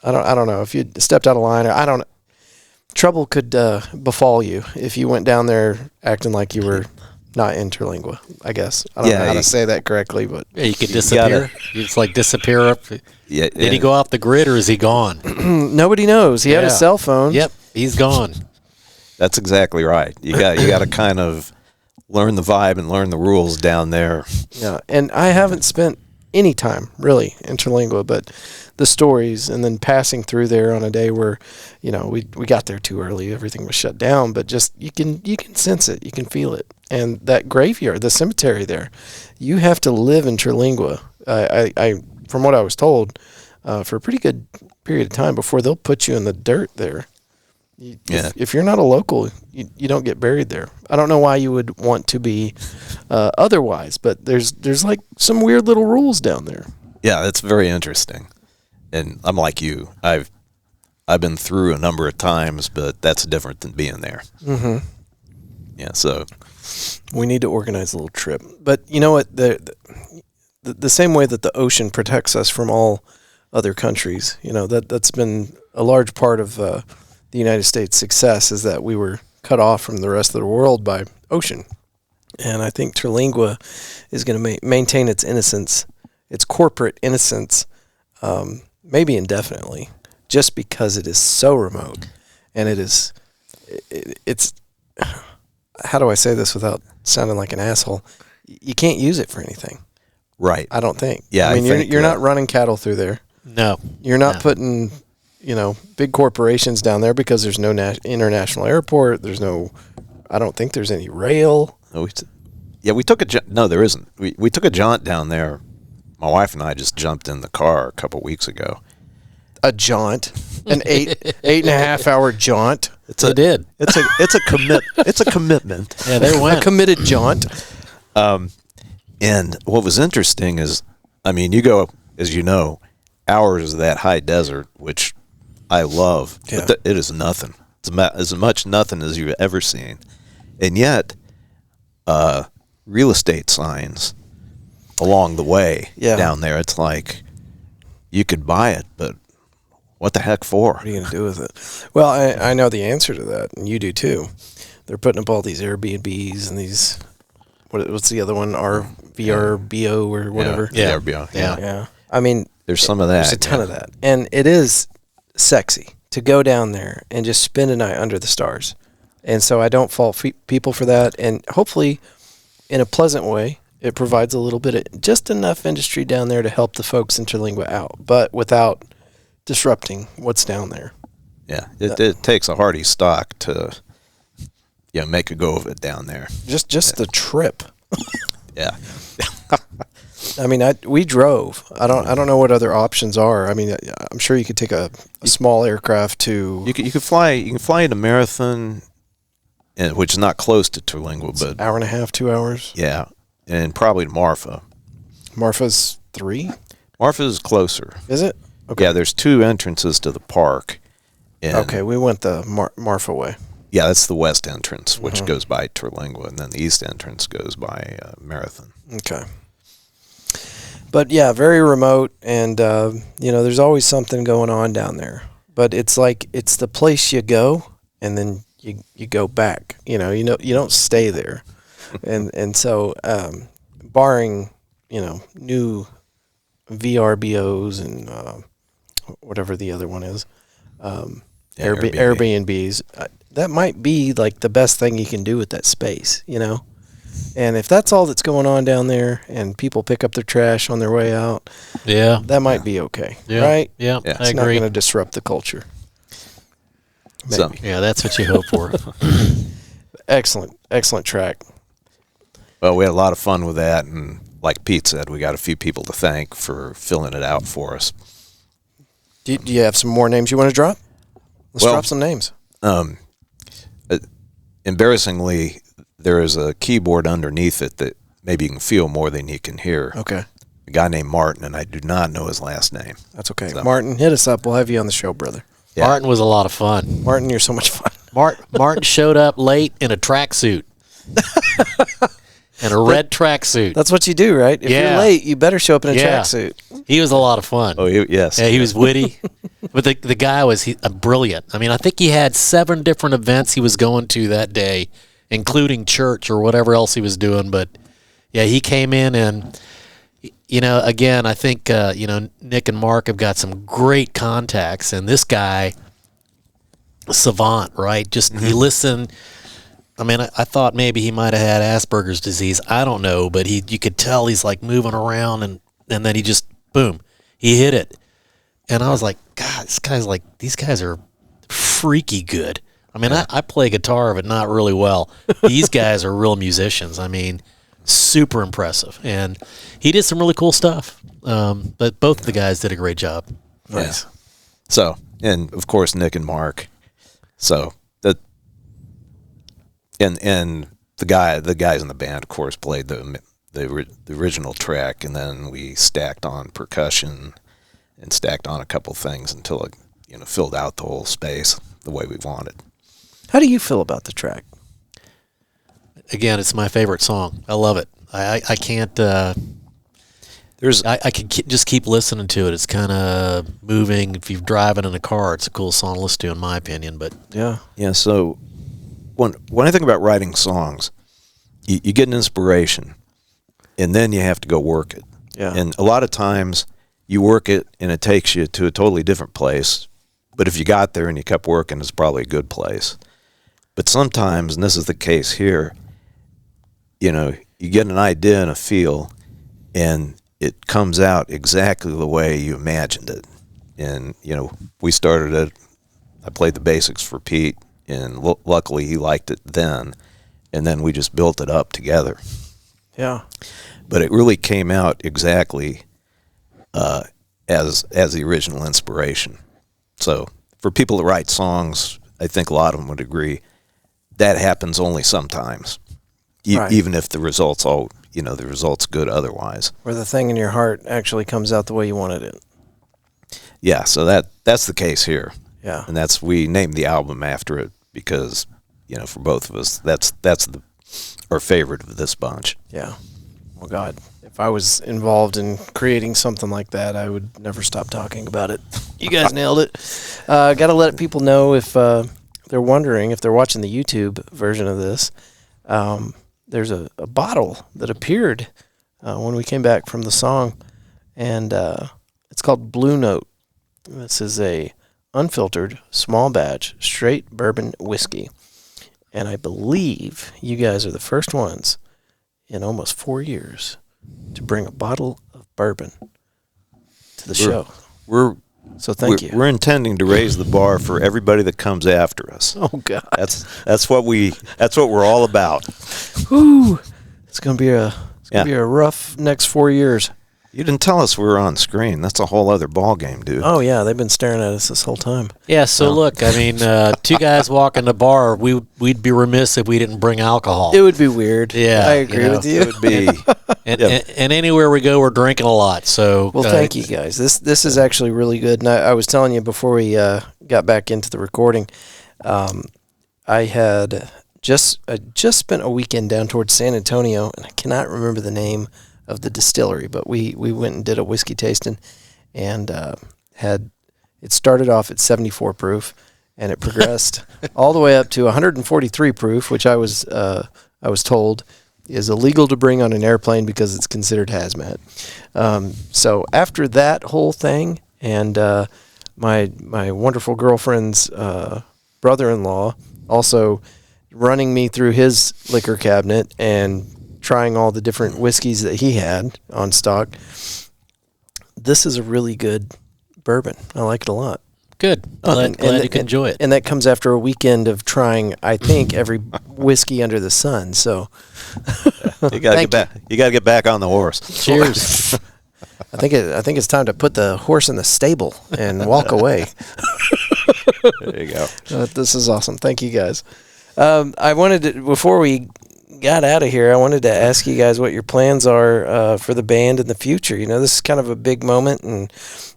B: I don't know if you stepped out of line, or trouble could befall you if you went down there acting like you were not in Terlingua, I guess. I don't know how to say that correctly, but
D: you could disappear. You just like disappear. Did he go off the grid, or is he gone?
B: Nobody knows. He had a cell phone.
D: Yep, he's gone.
C: That's exactly right. You got to kind of learn the vibe and learn the rules down there.
B: Yeah, and I haven't spent any time really in Terlingua, but the stories, and then passing through there on a day where, you know, we got there too early, everything was shut down, but just you can sense it, you can feel it. And that graveyard, the cemetery there, you have to live in Terlingua. I from what I was told, for a pretty good period of time before they'll put you in the dirt there. If you're not a local, you don't get buried there. I don't know why you would want to be otherwise, but there's like some weird little rules down there.
C: Yeah, it's very interesting. And I'm like you. I've been through a number of times, but that's different than being there.
B: Mm-hmm.
C: Yeah, so
B: we need to organize a little trip. But you know what? The same way that the ocean protects us from all other countries, you know, that's been a large part of the United States' success, is that we were cut off from the rest of the world by ocean. And I think Terlingua is going to maintain its innocence, its corporate innocence, maybe indefinitely, just because it is so remote. And it's how do I say this without sounding like an asshole? You can't use it for anything.
C: Right.
B: I don't think.
C: Yeah,
B: I mean, you're not running cattle through there.
D: No.
B: You're not putting, you know, big corporations down there, because there's no international airport. I don't think there's any rail.
C: We took no, there isn't. We took a jaunt down there. My wife and I just jumped in the car a couple weeks ago.
B: A jaunt, an 8.5 hour jaunt.
C: It's a commitment.
D: Yeah, they went.
B: A committed jaunt.
C: And what was interesting is, I mean, you go, as you know, hours of that high desert, which I love, but it is nothing. It's about as much nothing as you've ever seen. And yet, real estate signs along the way down there, it's like you could buy it, but what the heck for?
B: What are you going to do with it? Well, I know the answer to that, and you do too. They're putting up all these Airbnbs and these, what's the other one? VRBO or whatever.
D: Yeah.
C: VRBO.
B: Yeah. I mean,
C: There's some of that.
B: there's a ton of that. And it is sexy to go down there and just spend a night under the stars. And so I don't fault people for that. And hopefully, in a pleasant way, it provides a little bit of just enough industry down there to help the folks in Terlingua out, but without disrupting what's down there.
C: Yeah, it takes a hardy stock to make a go of it down there.
B: Just the trip.
C: Yeah.
B: I mean, we drove. I don't know what other options are. I mean, I'm sure you could take a small aircraft to.
C: You can fly into Marathon, which is not close to Terlingua, but
B: hour and a half, 2 hours.
C: yeah, and probably to Marfa.
B: Marfa's 3.
C: Marfa is closer.
B: Is it? Okay.
C: Yeah, there's 2 entrances to the park. And
B: Okay, we went the Marfa way.
C: yeah, that's the west entrance, which goes by Terlingua, and then the east entrance goes by Marathon.
B: Okay. But yeah, very remote, and there's always something going on down there. But it's like it's the place you go, and then you go back. You don't stay there, and so barring new VRBOs and whatever the other one is,
C: Airbnb.
B: Airbnbs. That might be like the best thing you can do with that space, And if that's all that's going on down there, and people pick up their trash on their way out, that might be okay, right?
D: Yeah,
C: Yeah.
D: I
B: It's not
D: agree.
B: going to disrupt the culture.
C: So,
B: Maybe.
D: Yeah, that's what you hope for.
B: Excellent track.
C: well, we had a lot of fun with that, and like Pete said, we got a few people to thank for filling it out for us.
B: Do you have some more names you want to drop? Let's
C: Well,
B: drop some names.
C: Embarrassingly, there is a keyboard underneath it that maybe you can feel more than you can hear.
B: Okay,
C: A guy named Martin, and I do not know his last name.
B: that's okay.
C: So-
B: Martin, hit us up. We'll have you on the show, brother.
C: Yeah.
D: Martin was a lot of fun.
B: Martin, you're so much fun.
D: Martin showed up late in a tracksuit. And a red tracksuit.
B: That's what you do, right? If you're
D: Yeah.
B: late, you better show up in a
D: Yeah.
B: tracksuit.
D: He was a lot of fun.
C: Oh, yes.
D: Yeah, he was witty. But the guy was brilliant. I mean, I think he had 7 different events he was going to that day, including church or whatever else he was doing. But, yeah, he came in and, again, I think, Nick and Mark have got some great contacts. And this guy, savant, right? Just he listened. I mean, I thought maybe he might have had Asperger's disease. I don't know. But you could tell he's like moving around and then he just, boom, he hit it. And I was like, God, these guys are freaky good. I mean, I play guitar, but not really well. These guys are real musicians. I mean, super impressive. And he did some really cool stuff. But both of the guys did a great job.
B: Nice.
C: Yeah. So, and of course, Nick and Mark. So and the guys in the band, of course, played the original track, and then we stacked on percussion and stacked on a couple things until it filled out the whole space the way we wanted.
B: How do you feel about the track?
D: Again, it's my favorite song. I love it. I can't. I can just keep listening to it. It's kind of moving. If you're driving in a car, it's a cool song to listen to, in my opinion. But
C: Yeah. So when I think about writing songs, you get an inspiration, and then you have to go work it.
B: Yeah.
C: And a lot of times you work it, and it takes you to a totally different place. But if you got there and you kept working, it's probably a good place. But sometimes, and this is the case here, you get an idea and a feel, and it comes out exactly the way you imagined it. And, we started it. I played the basics for Pete, and luckily he liked it then. And then we just built it up together.
B: Yeah.
C: But it really came out exactly as the original inspiration. So for people that write songs, I think a lot of them would agree that happens only sometimes,
B: Right.
C: even if the result's the result's good otherwise.
B: Where the thing in your heart actually comes out the way you wanted it.
C: Yeah, so that's the case here.
B: Yeah.
C: And we named the album after it because, for both of us, that's our favorite of this bunch.
B: Yeah. Well, God, if I was involved in creating something like that, I would never stop talking about it. You guys nailed it. Got to let people know if they're wondering, if they're watching the YouTube version of this, there's a bottle that appeared when we came back from the song, and it's called Blue Note. This is a unfiltered, small batch, straight bourbon whiskey. And I believe you guys are the first ones in almost 4 years to bring a bottle of bourbon to the show. So thank you.
C: We're intending to raise the bar for everybody that comes after us.
B: Oh God,
C: that's what we're all about.
B: Whew. It's gonna be a rough next 4 years.
C: You didn't tell us we were on screen. That's a whole other ball game, dude.
B: Oh yeah, they've been staring at us this whole time.
D: Yeah, so look, I mean, two guys walking the bar, we'd be remiss if we didn't bring alcohol.
B: It would be weird.
D: Yeah,
B: I agree with you.
C: It would be.
D: And anywhere we go, we're drinking a lot. So
B: well, thank you guys. This is actually really good. And I was telling you before we got back into the recording, I had just spent a weekend down towards San Antonio, and I cannot remember the name of the distillery, but we went and did a whiskey tasting, and it started off at 74 proof, and it progressed all the way up to 143 proof, which I was told is illegal to bring on an airplane because it's considered hazmat. So after that whole thing, and my wonderful girlfriend's brother-in-law also running me through his liquor cabinet and trying all the different whiskeys that he had on stock. This is a really good bourbon. I like it a lot.
D: Good. Glad you can enjoy it.
B: And that comes after a weekend of trying, I think, every whiskey under the sun. So
C: you gotta get back. You gotta get back on the horse.
D: Cheers.
B: I think it's time to put the horse in the stable and walk away.
C: There you go.
B: This is awesome. Thank you guys. I wanted to, before we got out of here, I wanted to ask you guys what your plans are for the band in the future. This is kind of a big moment, and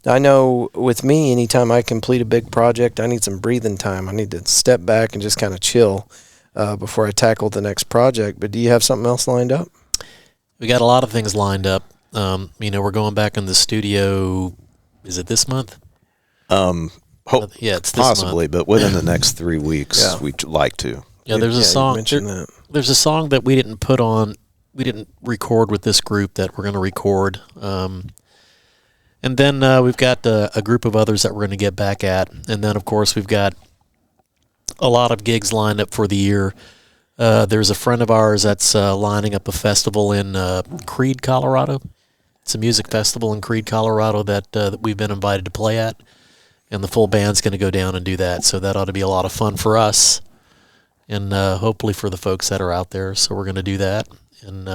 B: I know with me, anytime I complete a big project, I need some breathing time. I need to step back and just kind of chill before I tackle the next project. But do you have something else lined up?
D: We got a lot of things lined up. We're going back in the studio. Is it this month?
C: Yeah, it's this possibly, month. But within the next 3 weeks, we'd like to.
D: Yeah, there's a song. There's a song that we didn't put on. We didn't record with this group that we're going to record. And then we've got a group of others that we're going to get back at. And then, of course, we've got a lot of gigs lined up for the year. There's a friend of ours that's lining up a festival in Creed, Colorado. It's a music festival in Creed, Colorado that we've been invited to play at. And the full band's going to go down and do that. So that ought to be a lot of fun for us. And hopefully for the folks that are out there. So we're going to do that. And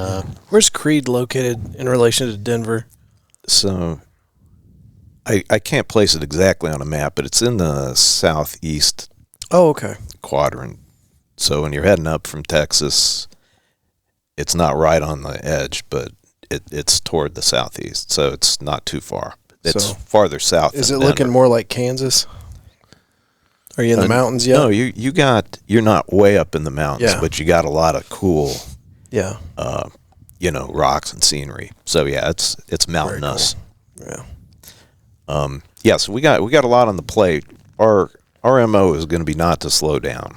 B: where's Creed located in relation to Denver?
C: So I can't place it exactly on a map, but it's in the southeast quadrant. So when you're heading up from Texas, it's not right on the edge, but it's toward the southeast. So it's not too far. It's farther south.
B: Is it looking more like Kansas? Are you in the mountains yet?
C: No, you're not way up in the mountains, but you got a lot of cool, rocks and scenery. So yeah, it's mountainous.
B: Cool. Yeah.
C: So we got a lot on the plate. Our MO is going to be not to slow down.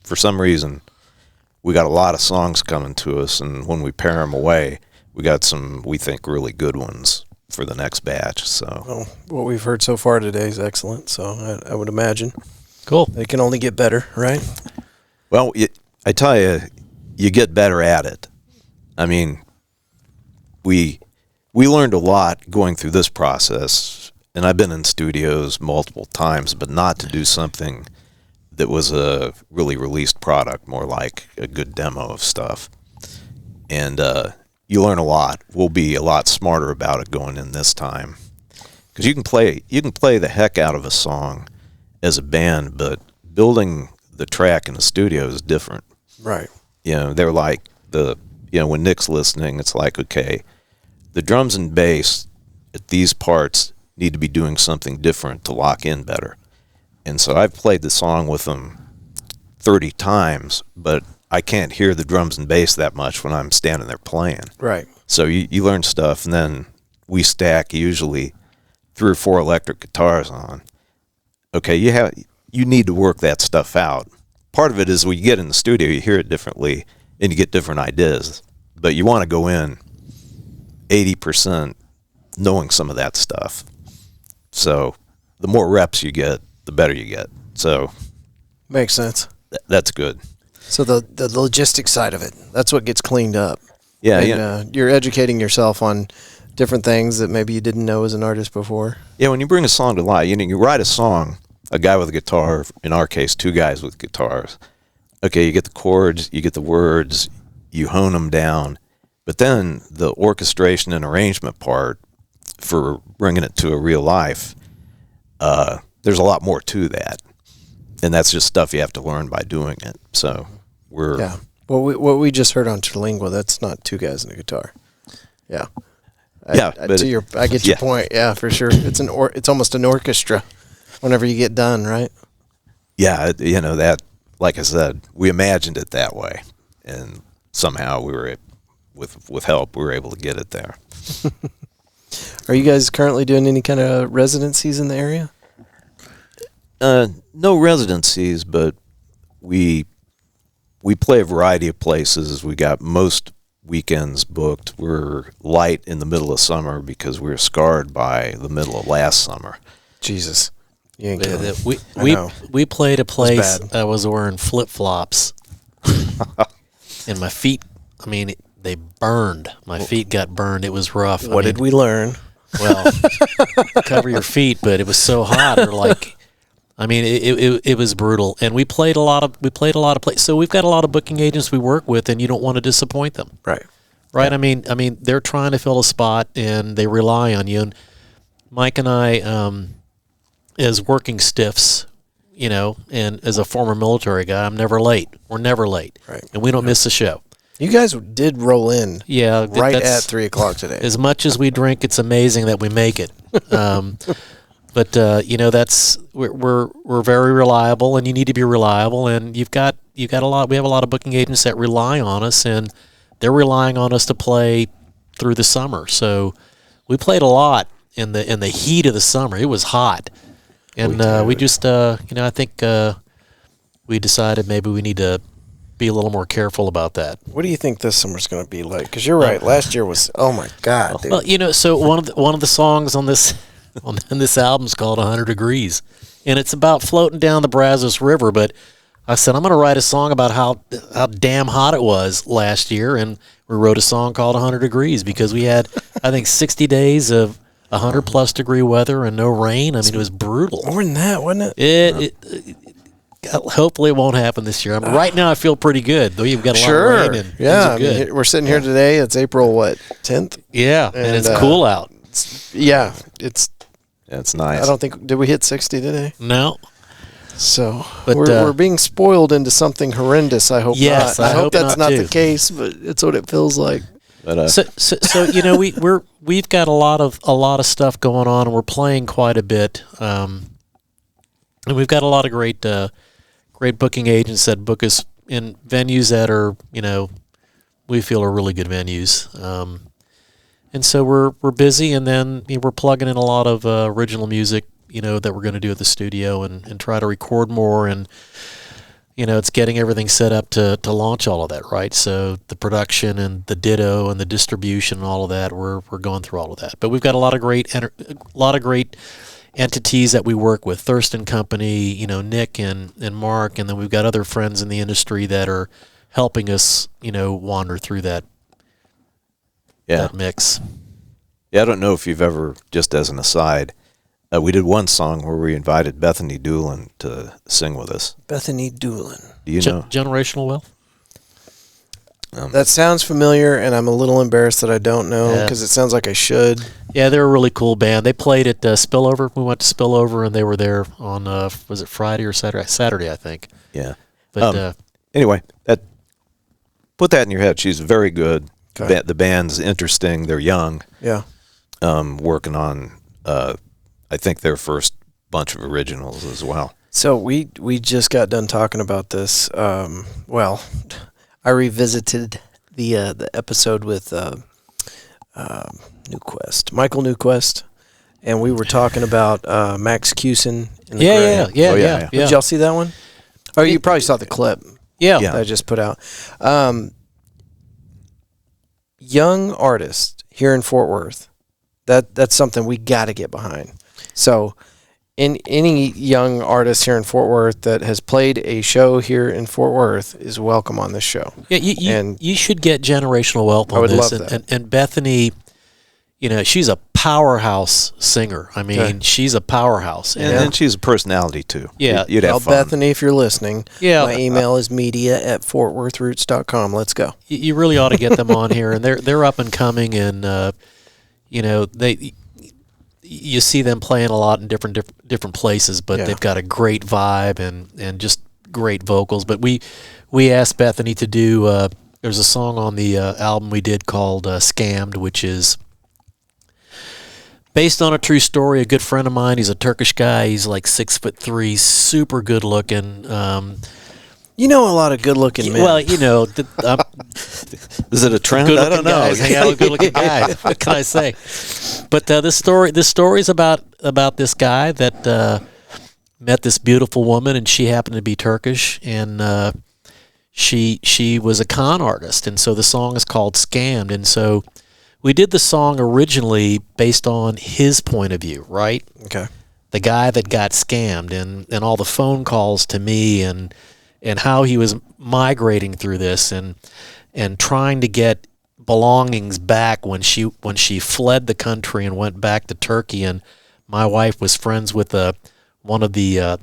C: For some reason, we got a lot of songs coming to us, and when we pair them away, we got some we think really good ones for the next batch. So
B: what we've heard so far today is excellent. So I would imagine.
D: Cool.
B: It can only get better, right?
C: Well, I tell you, you get better at it. I mean, we learned a lot going through this process, and I've been in studios multiple times, but not to do something that was a really released product, more like a good demo of stuff. And you learn a lot. We'll be a lot smarter about it going in this time, because you can play the heck out of a song as a band, but building the track in the studio is different.
B: Right.
C: They're like when Nick's listening, it's like, okay, the drums and bass at these parts need to be doing something different to lock in better. And so I've played the song with them 30 times, but I can't hear the drums and bass that much when I'm standing there playing.
B: Right.
C: So you learn stuff, and then we stack usually 3 or 4 electric guitars on. Okay, you need to work that stuff out. Part of it is when you get in the studio, you hear it differently, and you get different ideas. But you want to go in 80% knowing some of that stuff. So the more reps you get, the better you get. So
B: makes sense.
C: That's good.
B: So the logistics side of it, that's what gets cleaned up.
C: Yeah,
B: and, you're educating yourself on different things that maybe you didn't know as an artist before.
C: Yeah, when you bring a song to life, you write a song, a guy with a guitar, in our case, 2 guys with guitars. Okay, you get the chords, you get the words, you hone them down, but then the orchestration and arrangement part for bringing it to a real life, there's a lot more to that, and that's just stuff you have to learn by doing it. So
B: yeah. What we just heard on Terlingua, that's not 2 guys and a guitar. Yeah. I get your point. Yeah, for sure. It's almost an orchestra whenever you get done, right?
C: Yeah, that, like I said, we imagined it that way, and somehow we were, with help, we were able to get it there.
B: Are you guys currently doing any kind of residencies in the area?
C: No residencies, but we play a variety of places. We got most weekends booked. We're light in the middle of summer because we were scarred by the middle of last summer.
B: Jesus. You ain't kidding.
D: We played a place I was wearing flip-flops. And my feet, they burned. My feet got burned. It was rough.
B: What did we learn?
D: Well, cover your feet, but it was so hot. It was brutal. And we played a lot of places. So we've got a lot of booking agents we work with, and you don't want to disappoint them.
B: Right.
D: Right. Yeah. They're trying to fill a spot, and they rely on you. And Mike and I, as working stiffs, and as a former military guy, I'm never late. We're never late.
B: Right.
D: And we don't miss a show.
B: You guys did roll in.
D: Yeah.
B: Right at 3 o'clock today.
D: As much as we drink, it's amazing that we make it. But we're very reliable, and you need to be reliable. And we have a lot of booking agents that rely on us, and they're relying on us to play through the summer. So we played a lot in the heat of the summer. It was hot, and we just I think we decided maybe we need to be a little more careful about that.
B: What do you think this summer's going to be like? Because you're right. Last year was, oh my God, dude.
D: Well, so one of the songs on this album is called 100 Degrees, and it's about floating down the Brazos River. But I said I'm going to write a song about how damn hot it was last year, and we wrote a song called 100 Degrees because we had, I think, 60 days of 100+ degree weather and no rain. It was brutal.
B: More than that, wasn't it?
D: Hopefully it won't happen this year. Right now I feel pretty good, though. You've got a lot of rain. And
B: yeah, good. We're sitting here today. It's April 10th.
D: Yeah, and it's cool out.
B: It's nice. I don't think, did we hit 60 today?
D: No.
B: So we're being spoiled into something horrendous. I hope not. I hope that's not the case, but it's what it feels like.
C: But
D: so we've got a lot of stuff going on, and we're playing quite a bit. And we've got a lot of great booking agents that book us in venues that are, we feel are really good venues. And so we're busy, and then we're plugging in a lot of original music, that we're going to do at the studio and try to record more. And, it's getting everything set up to launch all of that, right? So the production and the ditto and the distribution and all of that, we're going through all of that. But we've got a lot of great entities that we work with, Thurston Company, Nick and Mark, and then we've got other friends in the industry that are helping us, wander through that mix.
C: Yeah, I don't know if you've ever, just as an aside, we did one song where we invited Bethany Doolin to sing with us.
B: Bethany Doolin.
C: Do you know?
D: Generational Wealth?
B: That sounds familiar, and I'm a little embarrassed that I don't know because it sounds like I should.
D: Yeah, they're a really cool band. They played at Spillover. We went to Spillover, and they were there on, was it Friday or Saturday? Saturday, I think.
C: Yeah.
D: But
C: anyway, put that in your head. She's very good. Okay. The band's interesting. They're young.
B: Yeah.
C: Working on, I think, their first bunch of originals as well.
B: So we just got done talking about this. Well, I revisited the episode with Newquest, Michael Newquest, and we were talking about Max Cusin. In the Gray.
D: Yeah.
B: Did y'all see that one? Oh, you probably saw the clip.
D: Yeah.
B: That I just put out. Young artist here in Fort Worth. That's something we got to get behind. So, any young artist here in Fort Worth that has played a show here in Fort Worth is welcome on this show.
D: Yeah, you should get generational wealth on
B: I would
D: this.
B: love that.
D: And Bethany, she's a powerhouse singer. I mean, she's a powerhouse.
C: And she's a personality, too.
D: Yeah.
C: You'd have fun.
B: Bethany, if you're listening,
D: Yeah.
B: my email is media@fortworthroots.com. Let's go.
D: You really ought to get them on here, and they're up and coming, and you see them playing a lot in different places, but they've got a great vibe and just great vocals. But we asked Bethany to do. There's a song on the album we did called "Scammed," which is based on a true story. A good friend of mine, he's a Turkish guy. He's like 6'3", super good looking.
B: You know a lot of good-looking men.
D: Well,
C: Is it a trend? I don't know.
D: Guys hang out with good-looking guys. What can I say? But this story is about this guy that met this beautiful woman, and she happened to be Turkish, and she was a con artist, and so the song is called "Scammed," and so we did the song originally based on his point of view, right?
B: Okay.
D: The guy that got scammed, and all the phone calls to me, and how he was migrating through this, and trying to get belongings back when she fled the country and went back to Turkey. And my wife was friends with one of the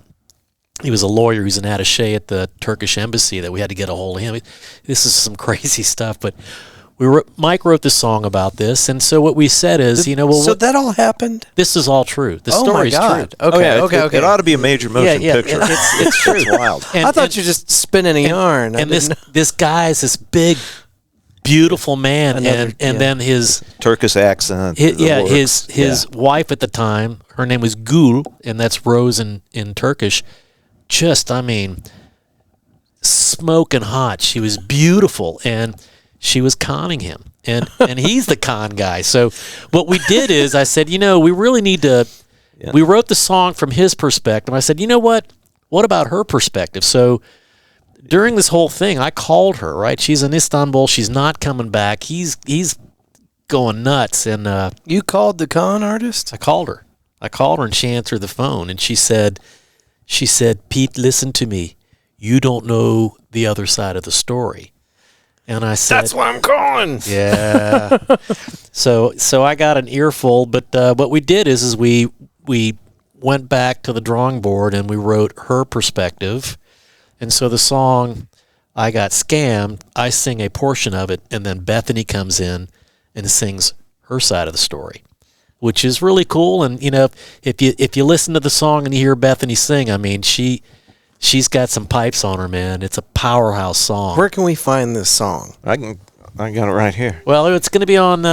D: he was a lawyer who's an attaché at the Turkish embassy that we had to get a hold of him. This is some crazy stuff, but Mike wrote this song about this, and so what we said is,
B: so that all happened?
D: This is all true. The
B: Oh
D: story's
B: my God.
D: true.
B: Okay.
C: It ought to be a major motion picture.
D: It's true.
C: It's wild.
B: I thought you were just spinning a yarn.
D: And this guy's this big, beautiful man, and then his
C: Turkish accent.
D: his wife at the time, her name was Gül, and that's Rose in Turkish. Just, smoking hot. She was beautiful, and she was conning him, and he's the con guy. So what we did is I said, we really need to. Yeah. We wrote the song from his perspective. I said, you know what? What about her perspective? So during this whole thing, I called her. Right, she's in Istanbul. She's not coming back. He's going nuts. And
B: you called the con artist?
D: I called her, and she answered the phone, and she said, Pete, listen to me. You don't know the other side of the story. And I said,
B: that's why I'm calling.
D: Yeah. So I got an earful, but what we did is we went back to the drawing board and we wrote her perspective. And so the song I Got Scammed, I sing a portion of it, and then Bethany comes in and sings her side of the story, which is really cool. And if you listen to the song and you hear Bethany sing, she's got some pipes on her, man. It's a powerhouse song.
B: Where can we find this song?
C: I got it right here.
D: Well, it's going to be on.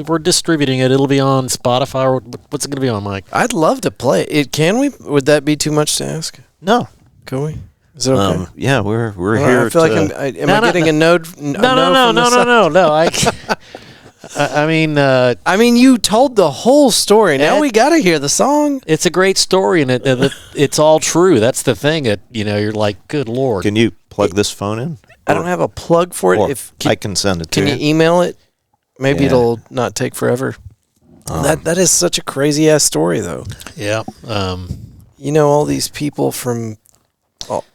D: We're distributing it. It'll be on Spotify. What's it going to be on, Mike?
B: I'd love to play it. Can we? Would that be too much to ask?
C: No.
B: Can we? Is it okay?
C: Yeah, we're here.
B: I feel like am I getting a node? I mean, you told the whole story. Now we got to hear the song.
D: It's a great story, and it's all true. That's the thing. You're like, good Lord.
C: Can you plug this phone in?
B: I don't have a plug for it.
C: I can send it to you.
B: Can you email it? Maybe it'll not take forever. That is such a crazy ass story, though.
D: Yeah.
B: All these people from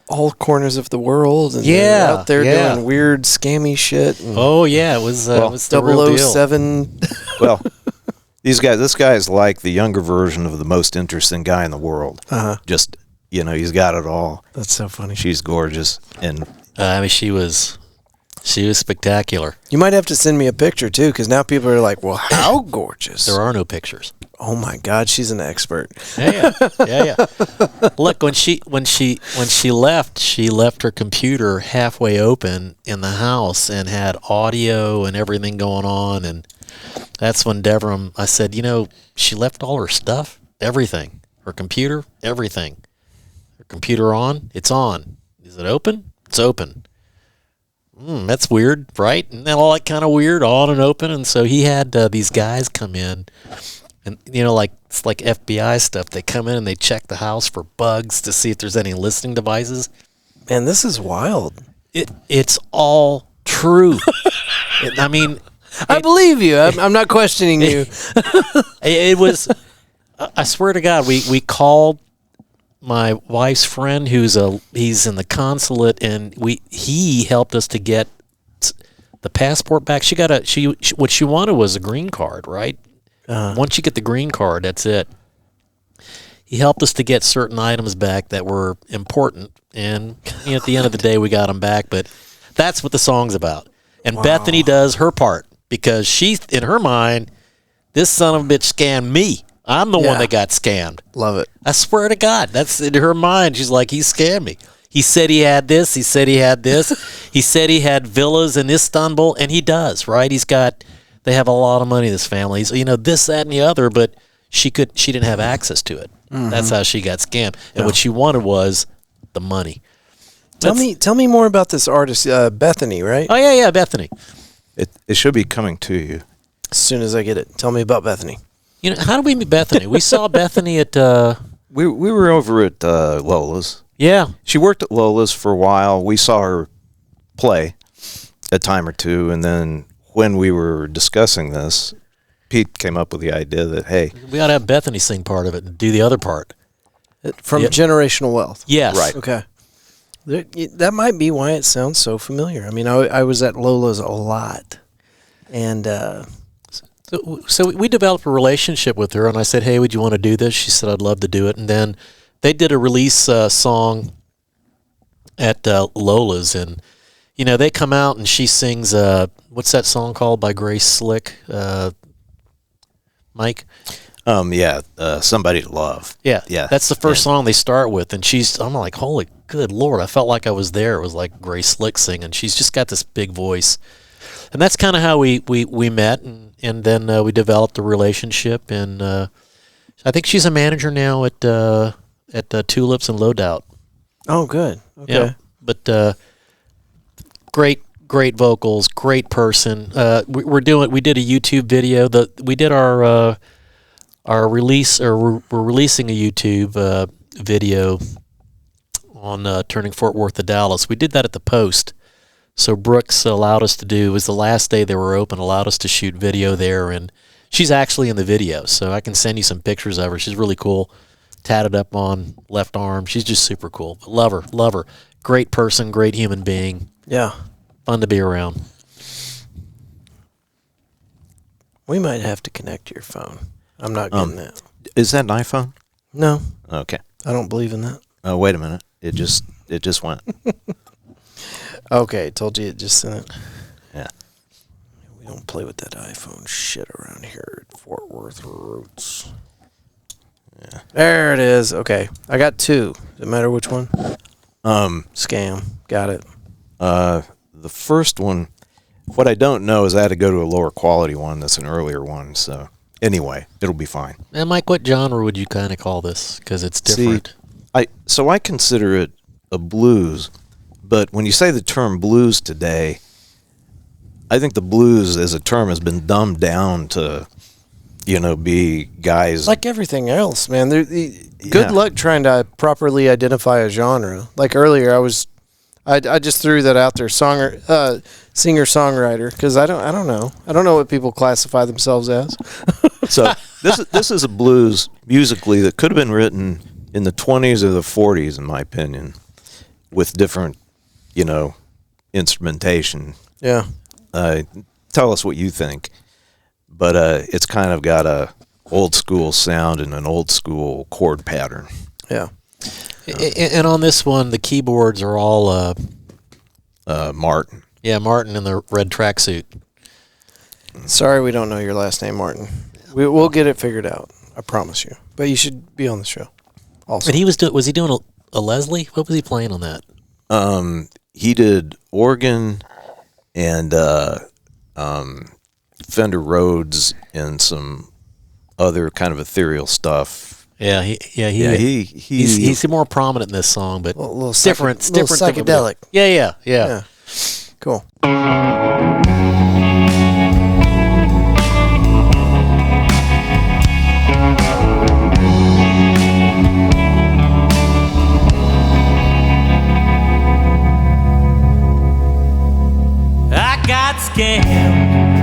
B: all corners of the world, and they're out there doing weird, scammy shit. And
D: it was the real deal.
B: 007.
C: Well, this guy is like the younger version of the most interesting guy in the world. Just, he's got it all.
B: That's so funny.
C: She's gorgeous, and
D: she was spectacular.
B: You might have to send me a picture too, because now people are like, "Well, how gorgeous!"
D: There are no pictures.
B: Oh my God, she's an expert.
D: Yeah. Look, when she left, she left her computer halfway open in the house and had audio and everything going on. And that's when I said, she left all her stuff, everything, her computer, everything. Her computer on? It's on. Is it open? It's open. That's weird, right? And then all that kind of weird, on and open. And so he had these guys come in, and like it's like FBI stuff. They come in and they check the house for bugs to see if there's any listening devices.
B: Man, this is wild.
D: It's all true.
B: I believe you. I'm not questioning you.
D: It was. I swear to God, we called my wife's friend he's in the consulate, and he helped us to get the passport back. What she wanted was a green card, right? Once you get the green card, that's it. He helped us to get certain items back that were important, and at the end of the day, we got them back. But that's what the song's about. And Bethany does her part because she, in her mind, this son of a bitch scammed me. I'm the one that got scammed.
B: Love it.
D: I swear to God, that's in her mind. She's like, he scammed me. He said he had this. He said he had this. He said he had villas in Istanbul, and he does, right? They have a lot of money, this family. So, this, that, and the other, but she didn't have access to it. Mm-hmm. That's how she got scammed. And what she wanted was the money.
B: Tell me more about this artist, Bethany, right?
D: Oh, yeah, Bethany.
C: It should be coming to you.
B: As soon as I get it. Tell me about Bethany.
D: How did we meet Bethany? We saw Bethany at...
C: We were over at Lola's.
D: Yeah.
C: She worked at Lola's for a while. We saw her play a time or two, and then when we were discussing this, Pete came up with the idea that, hey...
D: We ought to have Bethany sing part of it and do the other part.
B: From Generational Wealth.
D: Yes.
C: Right.
B: Okay. That might be why it sounds so familiar. I mean, I was at Lola's a lot, and...
D: So we developed a relationship with her, and I said, hey, would you want to do this? She said, I'd love to do it. And then they did a release song at Lola's, and, they come out, and she sings, what's that song called by Grace Slick? Mike?
C: Somebody to Love.
D: Yeah. That's the first song they start with, and I'm like, holy good Lord, I felt like I was there. It was like Grace Slick singing. She's just got this big voice. And that's kind of how we met, and then we developed a relationship, and I think she's a manager now at Tulips and Low Doubt.
B: Oh, good. Okay.
D: Yeah, but great vocals, great person. We did a YouTube video. We did our release, or we're releasing a YouTube video on turning Fort Worth to Dallas. We did that at the Post. So Brooks allowed us to do, it was the last day they were open, allowed us to shoot video there, and she's actually in the video, so I can send you some pictures of her. She's really cool, tatted up on left arm. She's just super cool. But love her. Great person, great human being.
B: Yeah.
D: Fun to be around.
B: We might have to connect to your phone. I'm not getting that.
C: Is that an iPhone?
B: No.
C: Okay.
B: I don't believe in that.
C: Oh, wait a minute. It just went.
B: Okay, told you it just sent it.
C: Yeah.
B: We don't play with that iPhone shit around here at Fort Worth Roots. Yeah. There it is. Okay. I got two. Does it matter which one? Scam. Got it.
C: The first one, what I don't know is I had to go to a lower quality one that's an earlier one. So anyway, it'll be fine.
D: And Mike, what genre would you kind of call this? Because it's different.
C: See, I consider it a blues. But when you say the term blues today, I think the blues as a term has been dumbed down to, be guys...
B: Like everything else, man. Good luck trying to properly identify a genre. Like earlier, I just threw that out there, singer-songwriter, because I don't know. I don't know what people classify themselves as.
C: So this is a blues musically that could have been written in the 20s or the 40s, in my opinion, with different... instrumentation.
B: Yeah.
C: Tell us what you think. But it's kind of got a old school sound and an old school chord pattern.
B: Yeah.
D: And on this one, the keyboards are all
C: Martin.
D: Yeah, Martin in the red tracksuit.
B: Sorry we don't know your last name, Martin. We'll get it figured out. I promise you. But you should be on the show. Also.
D: And was he doing a Leslie? What was he playing on that?
C: He did organ and Fender Rhodes and some other kind of ethereal stuff
D: Yeah, he's more prominent in this song, but
B: little
D: different,
B: psychedelic.
D: Yeah.
B: Cool.
E: I got scammed,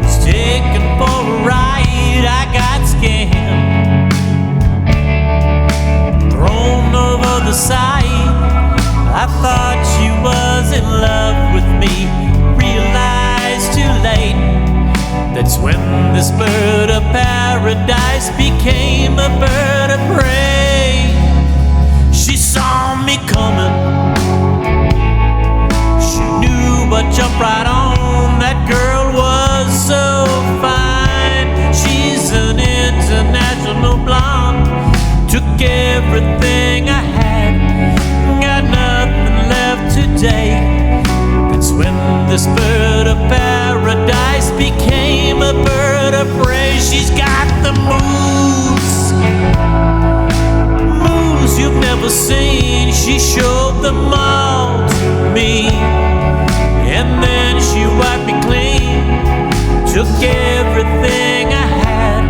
E: was taken for a ride. I got scammed, thrown over the side. I thought she was in love with me, realized too late. That's when this bird of paradise became a bird of prey. She saw me coming, but jumped right on. That girl was so fine. She's an international blonde. Took everything I had, got nothing left today. That's when this bird of paradise became a bird of prey. She's got the moves you've never seen. She showed them all to me. And then she wiped me clean, took everything I had,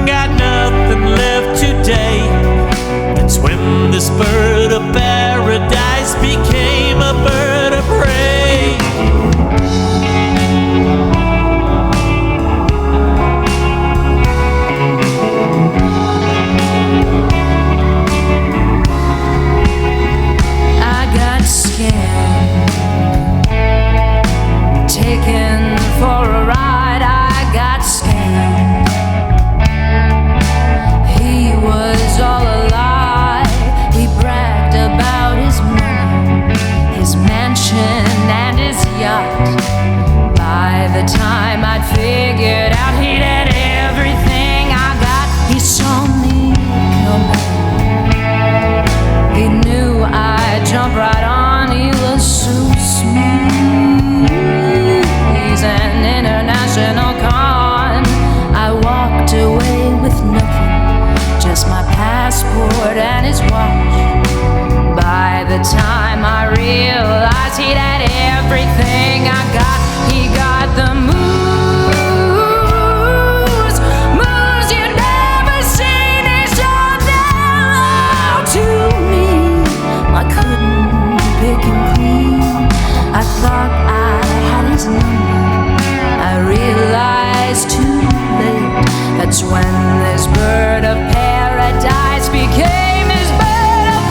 E: got nothing left today. That's when this bird of paradise became a bird of prey.
F: I got scared, taken for a ride. I got scammed. He was all a lie. He bragged about his money, his mansion and his yacht. By the time I'd figured out he'd had everything I got, he saw me coming. He knew I'd jump right on. He was so smooth. He's an international con. I walked away with nothing, just my passport and his watch. By the time I realized he'd had everything I got, he got the moves you'd never seen. He showed them all to me. I couldn't pick him clean. I thought I had his number. I realized too late. That's when this bird of paradise became his bird of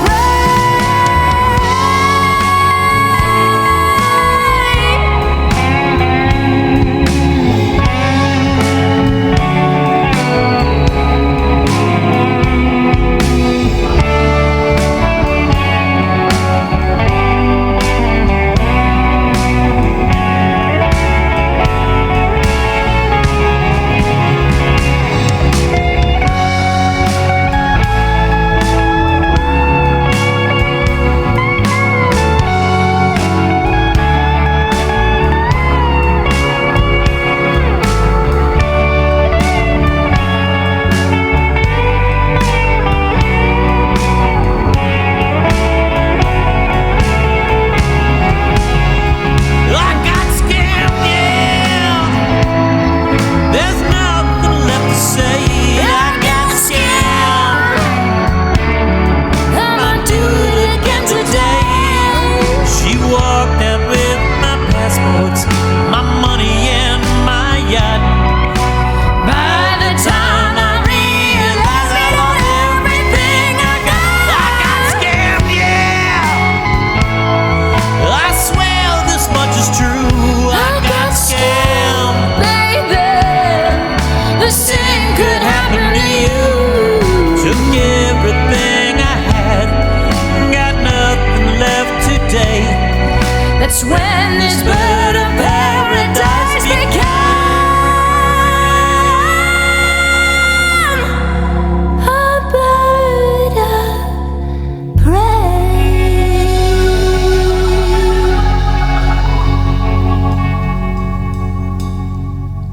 F: when this bird of paradise became a bird of prey.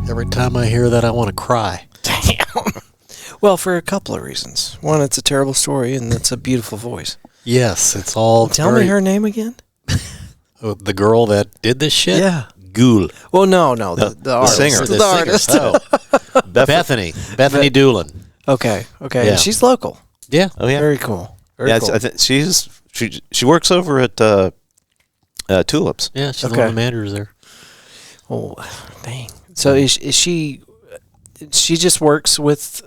D: Every time I hear that, I want to cry.
B: Damn. Well, for a couple of reasons. One, it's a terrible story, and it's a beautiful voice.
D: Yes, it's all.
B: Tell me her name again.
D: Oh, the girl that did this shit.
B: Yeah.
D: Ghoul.
B: Well, no, the artist.
C: singer.
B: The artist.
D: Oh, Bethany Doolin.
B: Okay.
D: Yeah.
B: And she's local.
D: Yeah.
C: Oh yeah.
B: Very cool. Very
C: Yeah,
B: cool.
C: I think she works over at Tulips.
D: Yeah, she's one
B: Okay.
D: of the managers there.
B: Oh, dang. So is she? She just works with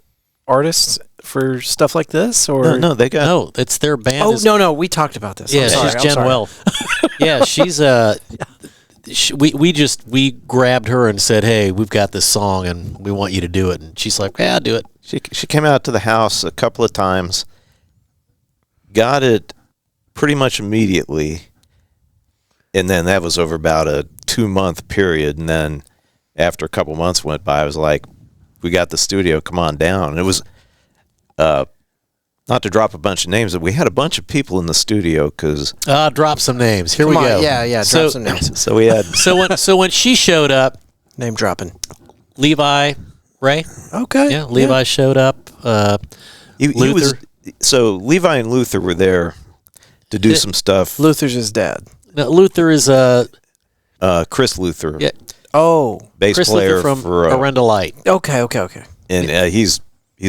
B: artists for stuff like this, or
C: No, they got
D: No, it's their band.
B: Oh
D: is-
B: no, we talked about this.
D: Yeah,
B: I'm sorry,
D: she's
B: I'm
D: Jen
B: sorry.
D: Well. Yeah, she's we grabbed her and said, "Hey, we've got this song and we want you to do it." And she's like, "Yeah, I'll do it."
C: She came out to the house a couple of times, got it pretty much immediately, and then that was over about a 2-month period. And then after a couple months went by, I was like, "We got the studio, come on down." And it was not to drop a bunch of names, but we had a bunch of people in the studio because
D: Drop some names. Here
B: Come
D: we
B: on,
D: go.
B: yeah,
D: So-
B: drop some names.
C: so we had
D: So when she showed up,
B: Name dropping.
D: Levi Ray,
B: Okay.
D: yeah, Levi showed up.
C: he was
D: Luther.
C: so Levi and Luther were there to do some stuff.
B: Luther's his dad.
D: Now, Luther is
C: Chris Luther,
D: yeah,
B: Oh.
C: bass
D: Chris
C: player
D: Luther from
C: for
D: Arenda Light.
B: Okay.
C: and he's